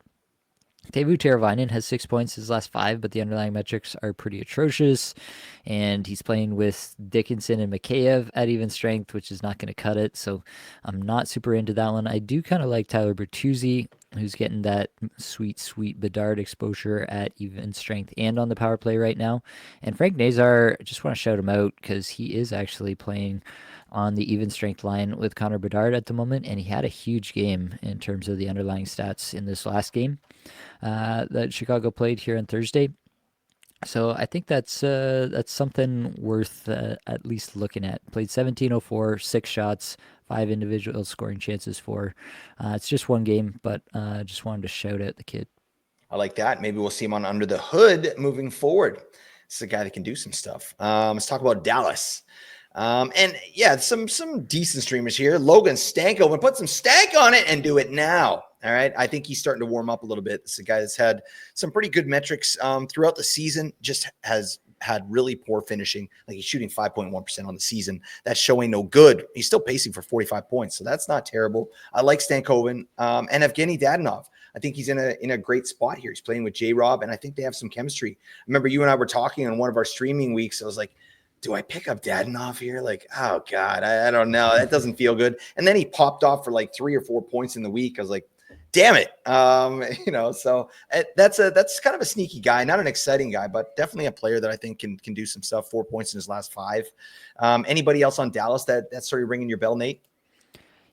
Teuvo Teravainen has 6 points his last 5, but the underlying metrics are pretty atrocious. And he's playing with Dickinson and Mikheyev at even strength, which is not going to cut it. So I'm not super into that one. I do kind of like Tyler Bertuzzi, who's getting that sweet, sweet Bedard exposure at even strength and on the power play right now. And Frank Nazar, I just want to shout him out because he is actually playing on the even strength line with Connor Bedard at the moment, and he had a huge game in terms of the underlying stats in this last game that Chicago played here on Thursday. So I think that's something worth at least looking at. Played 17:04, 6 shots, 5 individual scoring chances for. It's just one game, but just wanted to shout out the kid. I like that. Maybe we'll see him on Under the Hood moving forward. This is a guy that can do some stuff. Let's talk about Dallas. And yeah, some decent streamers here. Logan Stanko, and put some stank on it and do it now. All right. I think he's starting to warm up a little bit. This is a guy that's had some pretty good metrics throughout the season, just has had really poor finishing. Like he's shooting 5.1% on the season. That's showing no good. He's still pacing for 45 points. So that's not terrible. I like Stankoven and Evgeny Dadonov. I think he's in a great spot here. He's playing with J-Rob, and I think they have some chemistry. Remember, you and I were talking on one of our streaming weeks. I was like, do I pick up Dadonov here? Like, oh God, I don't know. That doesn't feel good. And then he popped off for like 3 or 4 points in the week. I was like, damn it. So that's kind of a sneaky guy, not an exciting guy, but definitely a player that I think can do some stuff. 4 points in his last 5. Anybody else on Dallas that's sort of ringing your bell, Nate?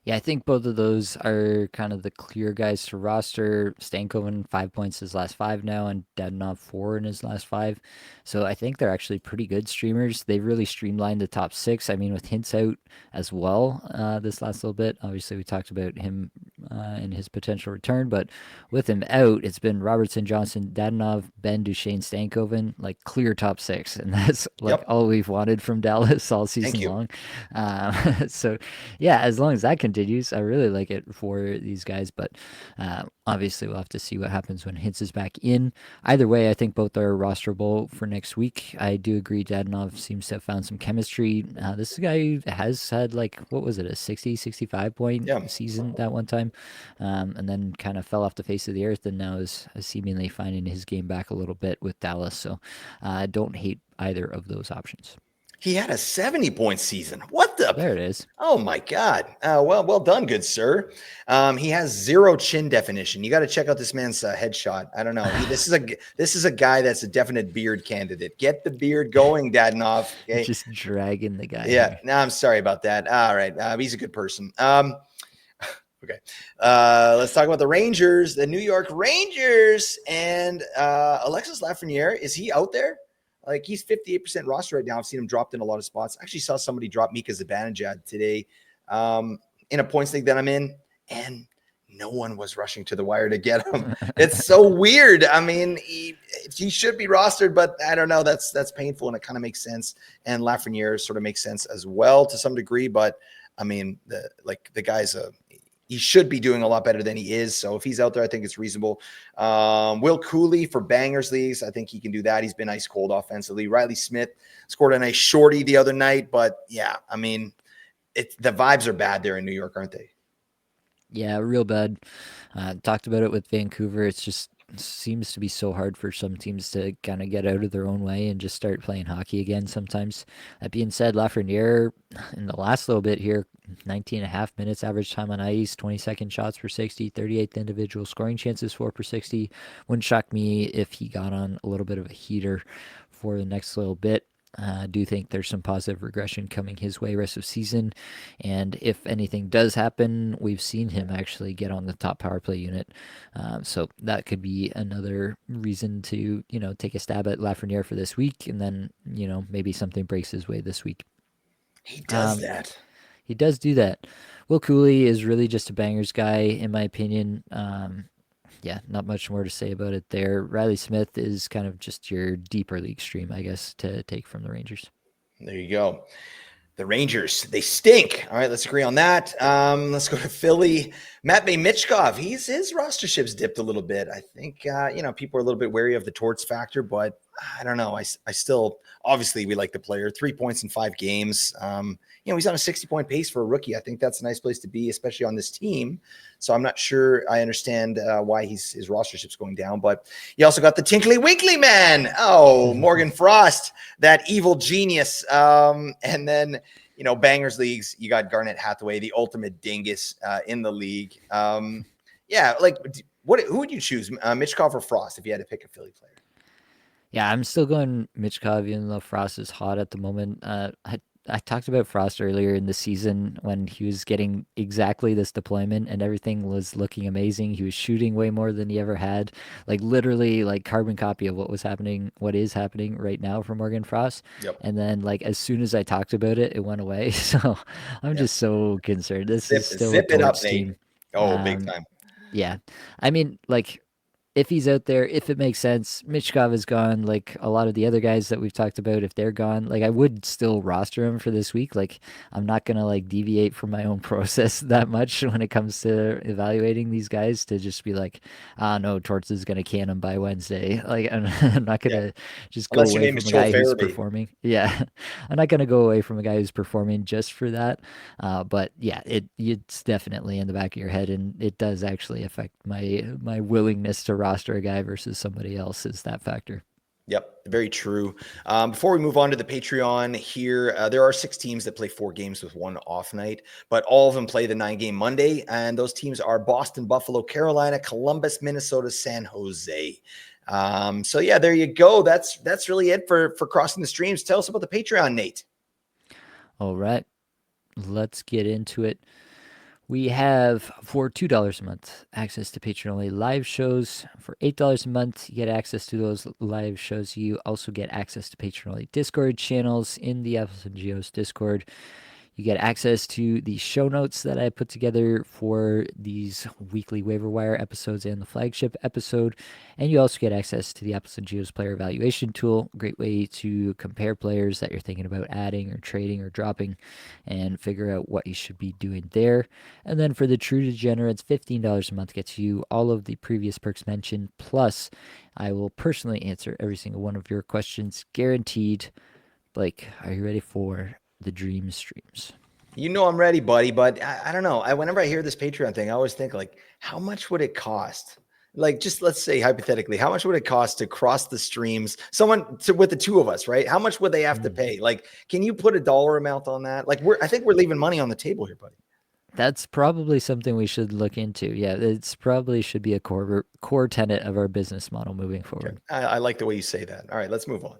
Yeah, I think both of those are kind of the clear guys to roster. Stankoven 5 points his last 5 now, and Dadonov 4 in his last 5. So I think they're actually pretty good streamers. They've really streamlined the top 6. I mean, with Hints out as well this last little bit. Obviously, we talked about him and his potential return, but with him out, it's been Robertson, Johnson, Dadonov, Ben, Duchesne, Stankoven, like clear top 6, and that's like Yep. all we've wanted from Dallas all Thank season you. long. So yeah, as long as that continues, I really like it for these guys. But obviously, we'll have to see what happens when Hintz is back in. Either way, I think both are rosterable for next week. I do agree Dadonov seems to have found some chemistry. This is a guy who has had, like, what was it, a 60, 65 point Yeah. season that one time, and then kind of fell off the face of the earth, and now is seemingly finding his game back a little bit with Dallas. So I don't hate either of those options. He had a 70-point season. What the? There it is. Oh my God. Well done, good sir. He has zero chin definition. You got to check out this man's headshot. I don't know. This is a guy that's a definite beard candidate. Get the beard going, Dadonov. Okay. Just dragging the guy Yeah. here. No, I'm sorry about that. All right. He's a good person. Okay. Let's talk about the Rangers, the New York Rangers, and Alexis Lafreniere. Is he out there? Like he's 58% roster right now. I've seen him dropped in a lot of spots. I actually saw somebody drop Mika Zibanejad today in a points league that I'm in, and no one was rushing to the wire to get him. It's so weird. I mean, he should be rostered, but I don't know. That's painful, and it kind of makes sense. And Lafreniere sort of makes sense as well to some degree, but I mean, the guy's he should be doing a lot better than he is. So if he's out there, I think it's reasonable. Will Cooley for bangers leagues. I think he can do that. He's been ice cold offensively. Riley Smith scored a nice shorty the other night, but yeah, I mean, the vibes are bad there in New York, aren't they? Yeah, real bad. Talked about it with Vancouver. It's just seems to be so hard for some teams to kind of get out of their own way and just start playing hockey again sometimes. That being said, Lafreniere in the last little bit here, 19 and a half minutes average time on ice, 22nd shots per 60, 38th individual scoring chances 4 per 60. Wouldn't shock me if he got on a little bit of a heater for the next little bit. I do think there's some positive regression coming his way rest of season. And if anything does happen, we've seen him actually get on the top power play unit. So that could be another reason to, take a stab at Lafreniere for this week. And then, maybe something breaks his way this week. He does Um, that. he does do that. Will Cooley is really just a bangers guy, in my opinion. Yeah, not much more to say about it there. Riley Smith is kind of just your deeper league stream, I guess, to take from the Rangers. There you go. The Rangers, they stink. All right, let's agree on that. Let's go to Philly. Matvey Michkov, his rostership's dipped a little bit. I think people are a little bit wary of the torts factor, but I don't know. I still obviously we like the player. 3 points in 5 games. He's on a 60-point pace for a rookie. I think that's a nice place to be, especially on this team. So I'm not sure I understand why his rostership's going down. But you also got the Tinkly Winkly man. Oh, Morgan Frost, that evil genius. And then bangers leagues, you got Garnett Hathaway, the ultimate dingus in the league. Who would you choose, Michkov or Frost, if you had to pick a Philly player? Yeah, I'm still going Michkov, even though Frost is hot at the moment. I talked about Frost earlier in the season when he was getting exactly this deployment and everything was looking amazing. He was shooting way more than he ever had, like literally like carbon copy of what is happening right now for Morgan Frost. Yep. And then like as soon as I talked about it, it went away. So I'm Yep. just so concerned. This is still a Zip it up, torch Nate. team. Oh, big Um, time. yeah, I mean like if he's out there, if it makes sense, Michkov is gone. Like a lot of the other guys that we've talked about, if they're gone, like I would still roster him for this week. Like I'm not gonna like deviate from my own process that much when it comes to evaluating these guys to just be like, ah, no, Torts is gonna can him by Wednesday. Like I'm not Yeah. gonna just go Unless your away name is from a Joel guy who's Farabee. performing. Yeah, I'm not gonna go away from a guy who's performing just for that. But yeah, it's definitely in the back of your head, and it does actually affect my willingness to roster a guy versus somebody else. Is that factor? Yep, very true. Before we move on to the Patreon here, there are 6 teams that play 4 games with one off night, but all of them play the 9-game Monday, and those teams are Boston, Buffalo, Carolina, Columbus, Minnesota, San Jose. So yeah, there you go. That's really it for crossing the streams. Tell us about the Patreon, Nate. All right, let's get into it. We have for $2 a month access to Patreon only live shows. For $8 a month, you get access to those live shows. You also get access to Patreon only Discord channels in the Apples and Geos Discord. You get access to the show notes that I put together for these weekly waiver wire episodes and the flagship episode. And you also get access to the Apples and Geos player evaluation tool. Great way to compare players that you're thinking about adding or trading or dropping and figure out what you should be doing there. And then for the true degenerates, $15 a month gets you all of the previous perks mentioned. Plus, I will personally answer every single one of your questions, guaranteed. Blake, are you ready for the dream streams? You know I'm ready, buddy, but I don't know. Whenever I hear this Patreon thing, I always think like, how much would it cost? Like, just let's say hypothetically, how much would it cost to cross the streams? With the two of us, right? How much would they have to pay? Like, can you put a dollar amount on that? Like, I think we're leaving money on the table here, buddy. That's probably something we should look into. Yeah, it's probably should be a core tenet of our business model moving Okay. forward. I like the way you say that. All right, let's move on.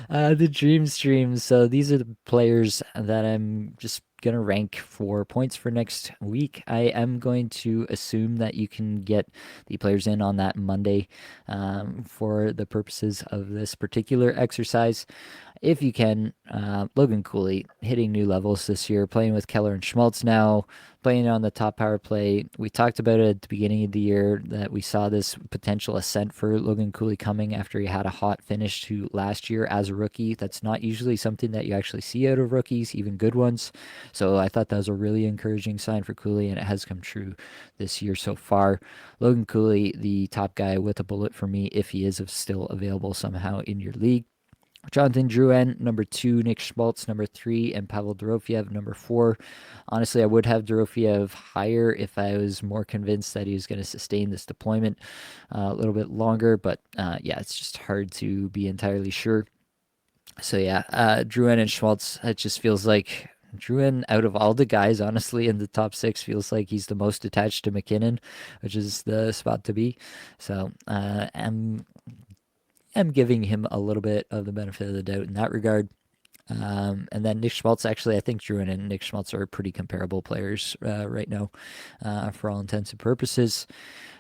The dream streams. So these are the players that I'm just gonna rank for points for next week. I am going to assume that you can get the players in on that Monday for the purposes of this particular exercise. If you can, Logan Cooley hitting new levels this year, playing with Keller and Schmaltz now, playing on the top power play. We talked about it at the beginning of the year that we saw this potential ascent for Logan Cooley coming after he had a hot finish to last year as a rookie. That's not usually something that you actually see out of rookies, even good ones. So I thought that was a really encouraging sign for Cooley, and it has come true this year so far. Logan Cooley, the top guy with a bullet for me if he is still available somehow in your league. Jonathan Drouin, number 2, Nick Schmaltz, number 3, and Pavel Dorofiev, number 4. Honestly, I would have Dorofiev higher if I was more convinced that he was going to sustain this deployment a little bit longer, but yeah, it's just hard to be entirely sure. So yeah, Drouin and Schmaltz, it just feels like Drouin, out of all the guys, honestly, in the top 6, feels like he's the most attached to McKinnon, which is the spot to be. So am giving him a little bit of the benefit of the doubt in that regard. And then Nick Schmaltz, actually, I think Drouin and Nick Schmaltz are pretty comparable players right now for all intents and purposes.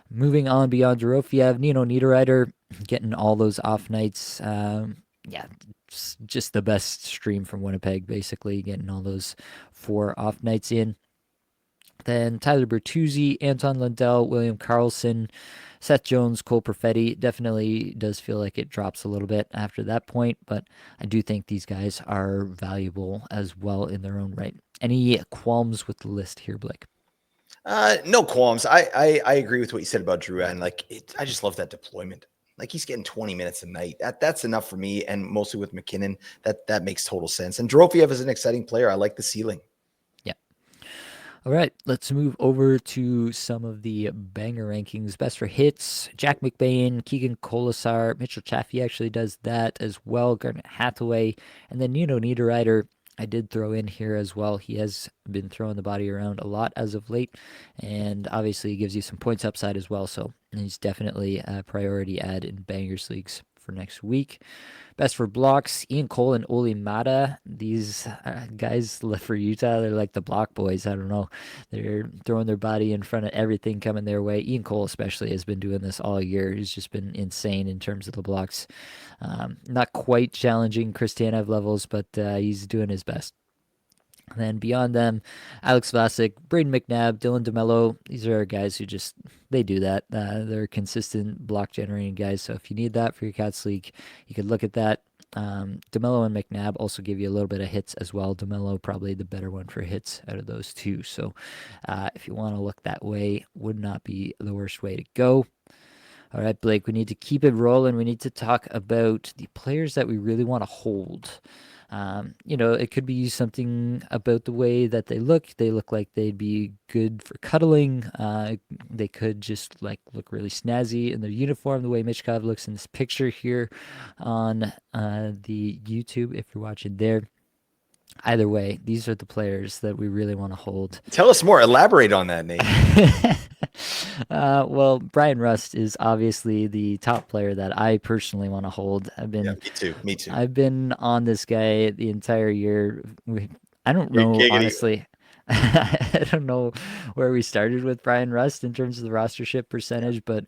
Moving on beyond Dorofiev, Nino Niederreiter getting all those off nights. Yeah, just the best stream from Winnipeg, basically, getting all those 4 off nights in. Then Tyler Bertuzzi, Anton Lundell, William Karlsson, Seth Jones, Cole Perfetti. Definitely does feel like it drops a little bit after that point, but I do think these guys are valuable as well in their own right. Any qualms with the list here, Blake? No qualms. I agree with what you said about Drew, and like I just love that deployment. Like he's getting 20 minutes a night. That's enough for me, and mostly with McKinnon, that makes total sense. And Dorofiev is an exciting player. I like the ceiling. Yeah. All right, let's move over to some of the banger rankings. Best for hits, Jack McBain, Keegan Colasar, Mitchell Chaffee actually does that as well, Garnet Hathaway, and then Nino Niederreiter. I did throw in here as well. He has been throwing the body around a lot as of late, and obviously gives you some points upside as well. So he's definitely a priority add in bangers leagues for next week. Best for blocks, Ian Cole and Oli Mata. These guys left for Utah, they're like the block boys. I don't know. They're throwing their body in front of everything coming their way. Ian Cole, especially, has been doing this all year. He's just been insane in terms of the blocks. Not quite challenging Chris Tanev levels, but he's doing his best. And then beyond them, Alex Vlasic, Braden McNabb, Dylan DeMello. These are guys who just, they do that. They're consistent block generating guys. So if you need that for your Cats League, you could look at that. DeMello and McNabb also give you a little bit of hits as well. DeMello probably the better one for hits out of those two. So if you want to look that way, would not be the worst way to go. All right, Blake, we need to keep it rolling. We need to talk about the players that we really want to hold. It could be something about the way that they look. They look like they'd be good for cuddling. They could just like look really snazzy in their uniform, the way Michkov looks in this picture here on the YouTube, if you're watching there. Either way, these are the players that we really want to hold. Tell us more. Elaborate on that, Nate. Well, Brian Rust is obviously the top player that I personally want to hold. I've Yeah, been me too. Me too. I've been on this guy the entire year. I don't know, Giggity. honestly. I don't know where we started with Brian Rust in terms of the rostership Yeah, percentage, but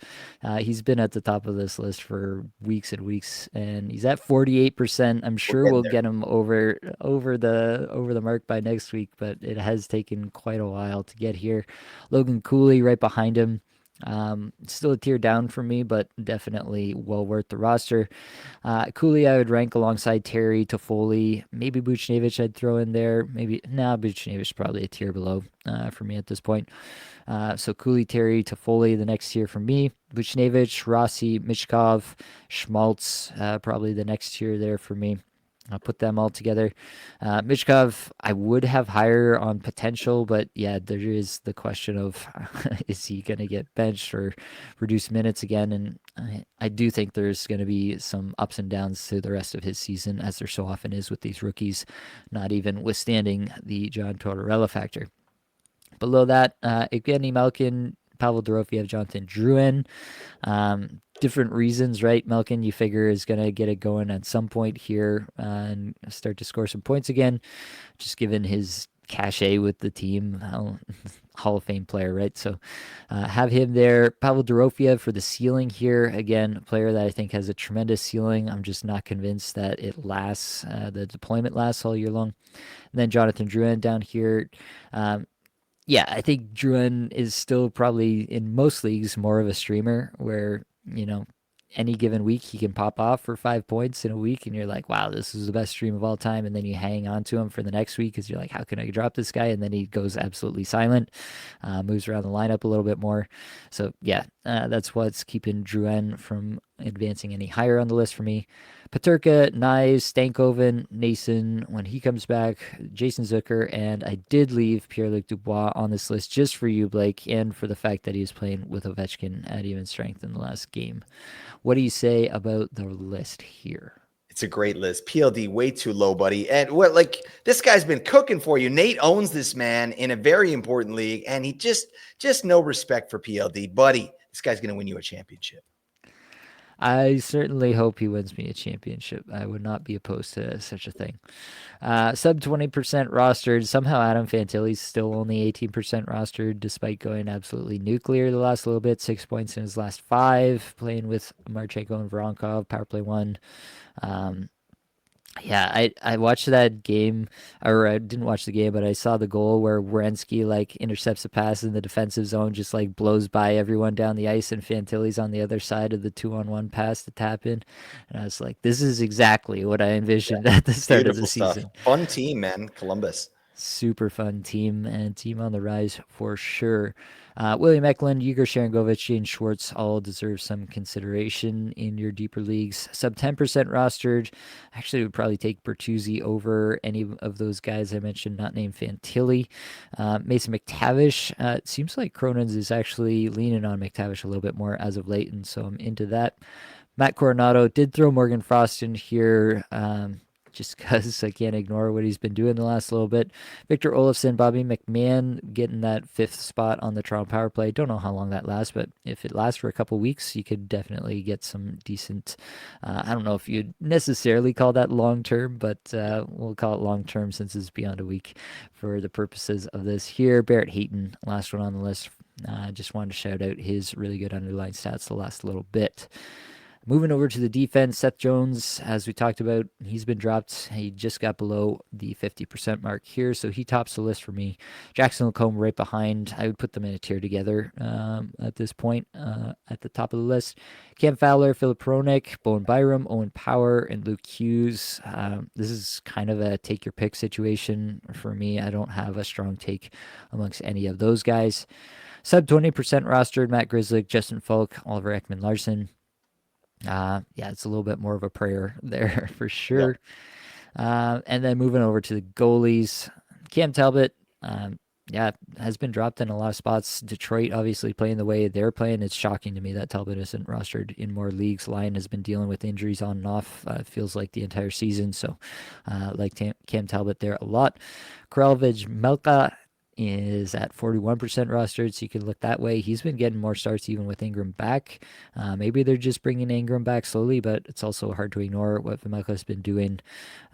he's been at the top of this list for weeks and weeks, and he's at 48%. I'm we're sure getting we'll there. get him over the mark by next week, but it has taken quite a while to get here. Logan Cooley right behind him. Still a tier down for me, but definitely well worth the roster. Cooley, I would rank alongside Terry, Toffoli, maybe Buchnevich I'd throw in there. Maybe, Buchnevich is probably a tier below for me at this point. So Cooley, Terry, Toffoli, the next tier for me. Buchnevich, Rossi, Michkov, Schmaltz, probably the next tier there for me. I'll put them all together. Michkov, I would have higher on potential, but yeah, there is the question of is he going to get benched or reduce minutes again? And I do think there's going to be some ups and downs to the rest of his season, as there so often is with these rookies, not even withstanding the John Tortorella factor. Below that, Evgeny Malkin, Pavel Dorofiev, Jonathan Drouin. Different reasons, right? Malkin, you figure, is going to get it going at some point here and start to score some points again, just given his cachet with the team. Hall of Fame player, right? So have him there. Pavel Dorofiev for the ceiling here. Again, a player that I think has a tremendous ceiling. I'm just not convinced that it lasts, the deployment lasts all year long. And then Jonathan Drouin down here. Um, yeah, I think Druin is still probably in most leagues more of a streamer where, any given week he can pop off for 5 points in a week and you're like, wow, this is the best stream of all time. And then you hang on to him for the next week because you're like, how can I drop this guy? And then he goes absolutely silent, moves around the lineup a little bit more. So, yeah, that's what's keeping Druin from advancing any higher on the list for me. Paterka, Nyes, Stankoven, Nason, when he comes back, Jason Zucker, and I did leave Pierre-Luc Dubois on this list just for you, Blake, and for the fact that he was playing with Ovechkin at even strength in the last game. What do you say about the list here? It's a great list. PLD way too low, buddy. And what like this guy's been cooking for you. Nate owns this man in a very important league, and he just no respect for PLD, buddy. This guy's gonna win you a championship. I certainly hope he wins me a championship. I would not be opposed to such a thing. Sub 20% rostered. Somehow Adam Fantilli's still only 18% rostered, despite going absolutely nuclear the last little bit. 6 points in his last five, playing with Marchenko and Voronkov, power play one. Um, Yeah, I watched that game, or I didn't watch the game, but I saw the goal where Werenski like intercepts a pass in the defensive zone, just like blows by everyone down the ice, and Fantilli's on the other side of the 2-on-1 pass to tap in, and I was like, this is exactly what I Yeah, envisioned at the start of the beautiful stuff. season. Fun team, man. Columbus. Super fun team and team on the rise for sure. William Eklund, Igor Sharangovich, Shane Schwartz all deserve some consideration in your deeper leagues. Sub 10% rostered. Actually, would probably take Bertuzzi over any of those guys I mentioned, not named Fantilli. Mason McTavish. It seems like Cronin's is actually leaning on McTavish a little bit more as of late, and so I'm into that. Matt Coronado did throw Morgan Frost in here. Just because I can't ignore what he's been doing the last little bit. Victor Olofsson, Bobby McMahon getting that fifth spot on the Toronto power play. Don't know how long that lasts, but if it lasts for a couple weeks, you could definitely get some decent. I don't know if you'd necessarily call that long term, but we'll call it long term since it's beyond a week for the purposes of this here. Barrett Hayton, last one on the list. Just wanted to shout out his really good underlying stats the last little bit. Moving over to the defense, Seth Jones, as we talked about, he's been dropped. He just got below the 50% mark here, so he tops the list for me. Jackson Lacombe right behind. I would put them in a tier together at this point at the top of the list. Cam Fowler, Philip Hronik, Bowen Byram, Owen Power, and Luke Hughes. This is kind of a take your pick situation for me. I don't have a strong take amongst any of those guys. Sub 20% rostered, Matt Grizzlick, Justin Falk, Oliver Ekman Larson. Yeah, it's a little bit more of a prayer there for Yeah. sure. And then moving over to the goalies, Cam Talbot, yeah, has been dropped in a lot of spots. Detroit obviously playing the way they're playing. It's shocking to me that Talbot isn't rostered in more leagues. Lyon has been dealing with injuries on and off. Feels like the entire season. So, like Cam Talbot there a lot. Kralvich Melka is at 41% rostered, so you can look that way. He's been getting more starts even with Ingram back. Maybe they're just bringing Ingram back slowly, but it's also hard to ignore what Vimelka's been doing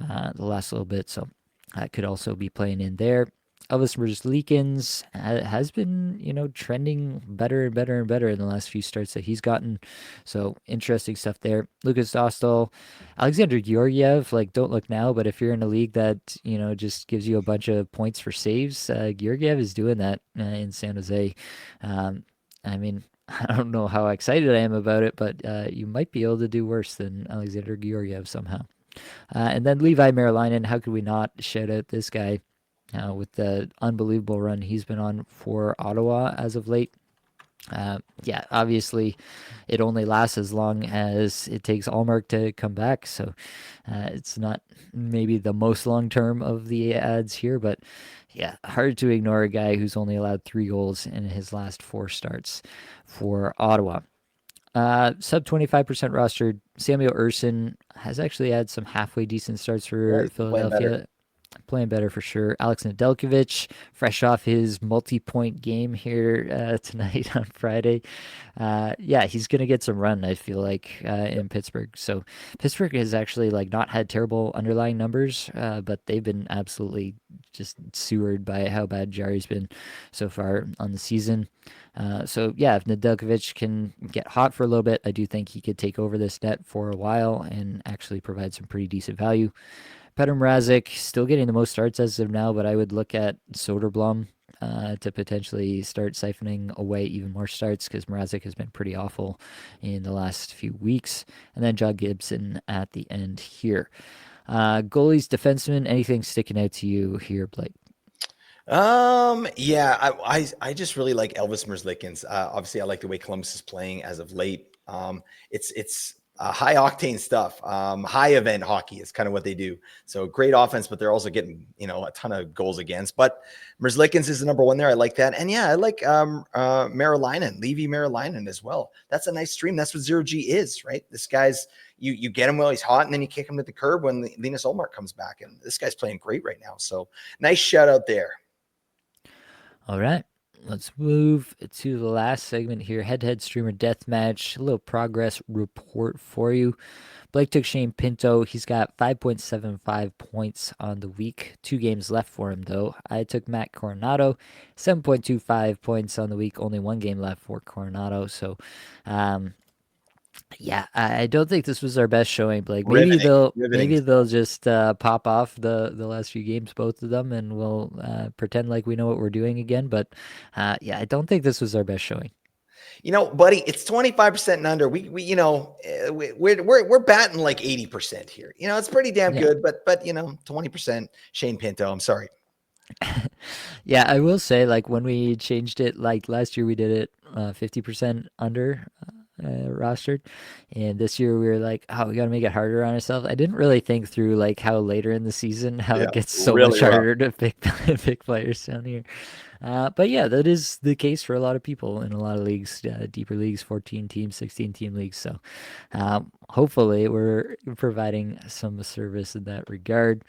the last little bit, so that could also be playing in there. Elvis Merzlikins has been, trending better and better and better in the last few starts that he's gotten. So interesting stuff there. Lucas Dostal, Alexander Georgiev, like don't look now, but if you're in a league that, just gives you a bunch of points for saves, Georgiev is doing that in San Jose. I mean, I don't know how excited I am about it, but you might be able to do worse than Alexander Georgiev somehow. And then Levi Merlinen, how could we not shout out this guy with the unbelievable run he's been on for Ottawa as of late? Yeah, obviously, it only lasts as long as it takes Allmark to come back. So it's not maybe the most long term of the ads here, but yeah, hard to ignore a guy who's only allowed 3 goals in his last 4 starts for Ottawa. Sub 25% rostered. Samuel Urson has actually had some halfway decent starts Yeah, for he's been playing better. Philadelphia. Playing better for sure. Alex Nedeljkovic, fresh off his multi-point game here tonight on Friday. Yeah, he's gonna get some run. I feel like in Pittsburgh. So Pittsburgh has actually like not had terrible underlying numbers, but they've been absolutely just sewered by how bad Jari's been so far on the season. So yeah, if Nedeljkovic can get hot for a little bit, I do think he could take over this net for a while and actually provide some pretty decent value. Petr Mrazek still getting the most starts as of now, but I would look at Soderblom to potentially start siphoning away even more starts because Mrazek has been pretty awful in the last few weeks. And then John Gibson at the end here. Goalies, defensemen, anything sticking out to you here, Blake? Yeah, I just really like Elvis Merzlikins. Obviously, I like the way Columbus is playing as of late. It's high octane stuff. High event hockey is kind of what they do. So great offense, but they're also getting a ton of goals against. But Merzlikins is the number one there. I like that, and yeah, I like Marolainen, Levi Marolainen as well. That's a nice stream. That's what Zero G is, right? This guy's you get him while he's hot, and then you kick him to the curb when Linus Olmark comes back, and this guy's playing great right now. So nice shout out there. All right. Let's move to the last segment here. Head-to-head streamer deathmatch. A little progress report for you. Blake took Shane Pinto. He's got 5.75 points on the week. 2 games left for him, though. I took Matt Coronado. 7.25 points on the week. Only 1 game left for Coronado. So, Yeah, I don't think this was our best showing, Blake. Maybe Riveting, they'll riveting maybe stuff. they'll just pop off the last few games, both of them, and we'll pretend like we know what we're doing again. But yeah, I don't think this was our best showing. Buddy, it's 25% and under. We're batting like 80% here. It's pretty damn Yeah. good, but 20% Shane Pinto. I'm sorry. Yeah, I will say, like, when we changed it, like last year we did it 50% under rostered, and this year we were like, oh, we got to make it harder on ourselves. I didn't really think through like how later in the season how Yeah, it gets so much really rough. harder to pick pick players down here. But yeah, that is the case for a lot of people in a lot of leagues, deeper leagues, 14 teams, 16 team leagues. So hopefully we're providing some service in that regard.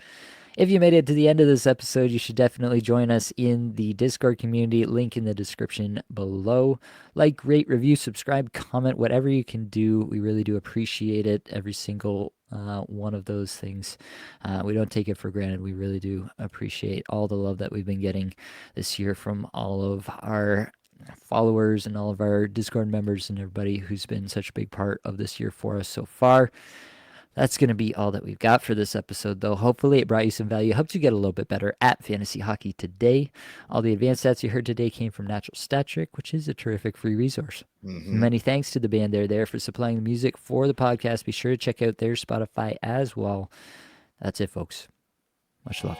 If you made it to the end of this episode, you should definitely join us in the Discord community. Link in the description below. Like, rate, review, subscribe, comment, whatever you can do. We really do appreciate it. Every single one of those things. We don't take it for granted. We really do appreciate all the love that we've been getting this year from all of our followers and all of our Discord members and everybody who's been such a big part of this year for us so far. That's going to be all that we've got for this episode, though. Hopefully, it brought you some value, helped you get a little bit better at fantasy hockey today. All the advanced stats you heard today came from Natural Stat Trick, which is a terrific free resource. Mm-hmm. Many thanks to the band there for supplying the music for the podcast. Be sure to check out their Spotify as well. That's it, folks. Much love.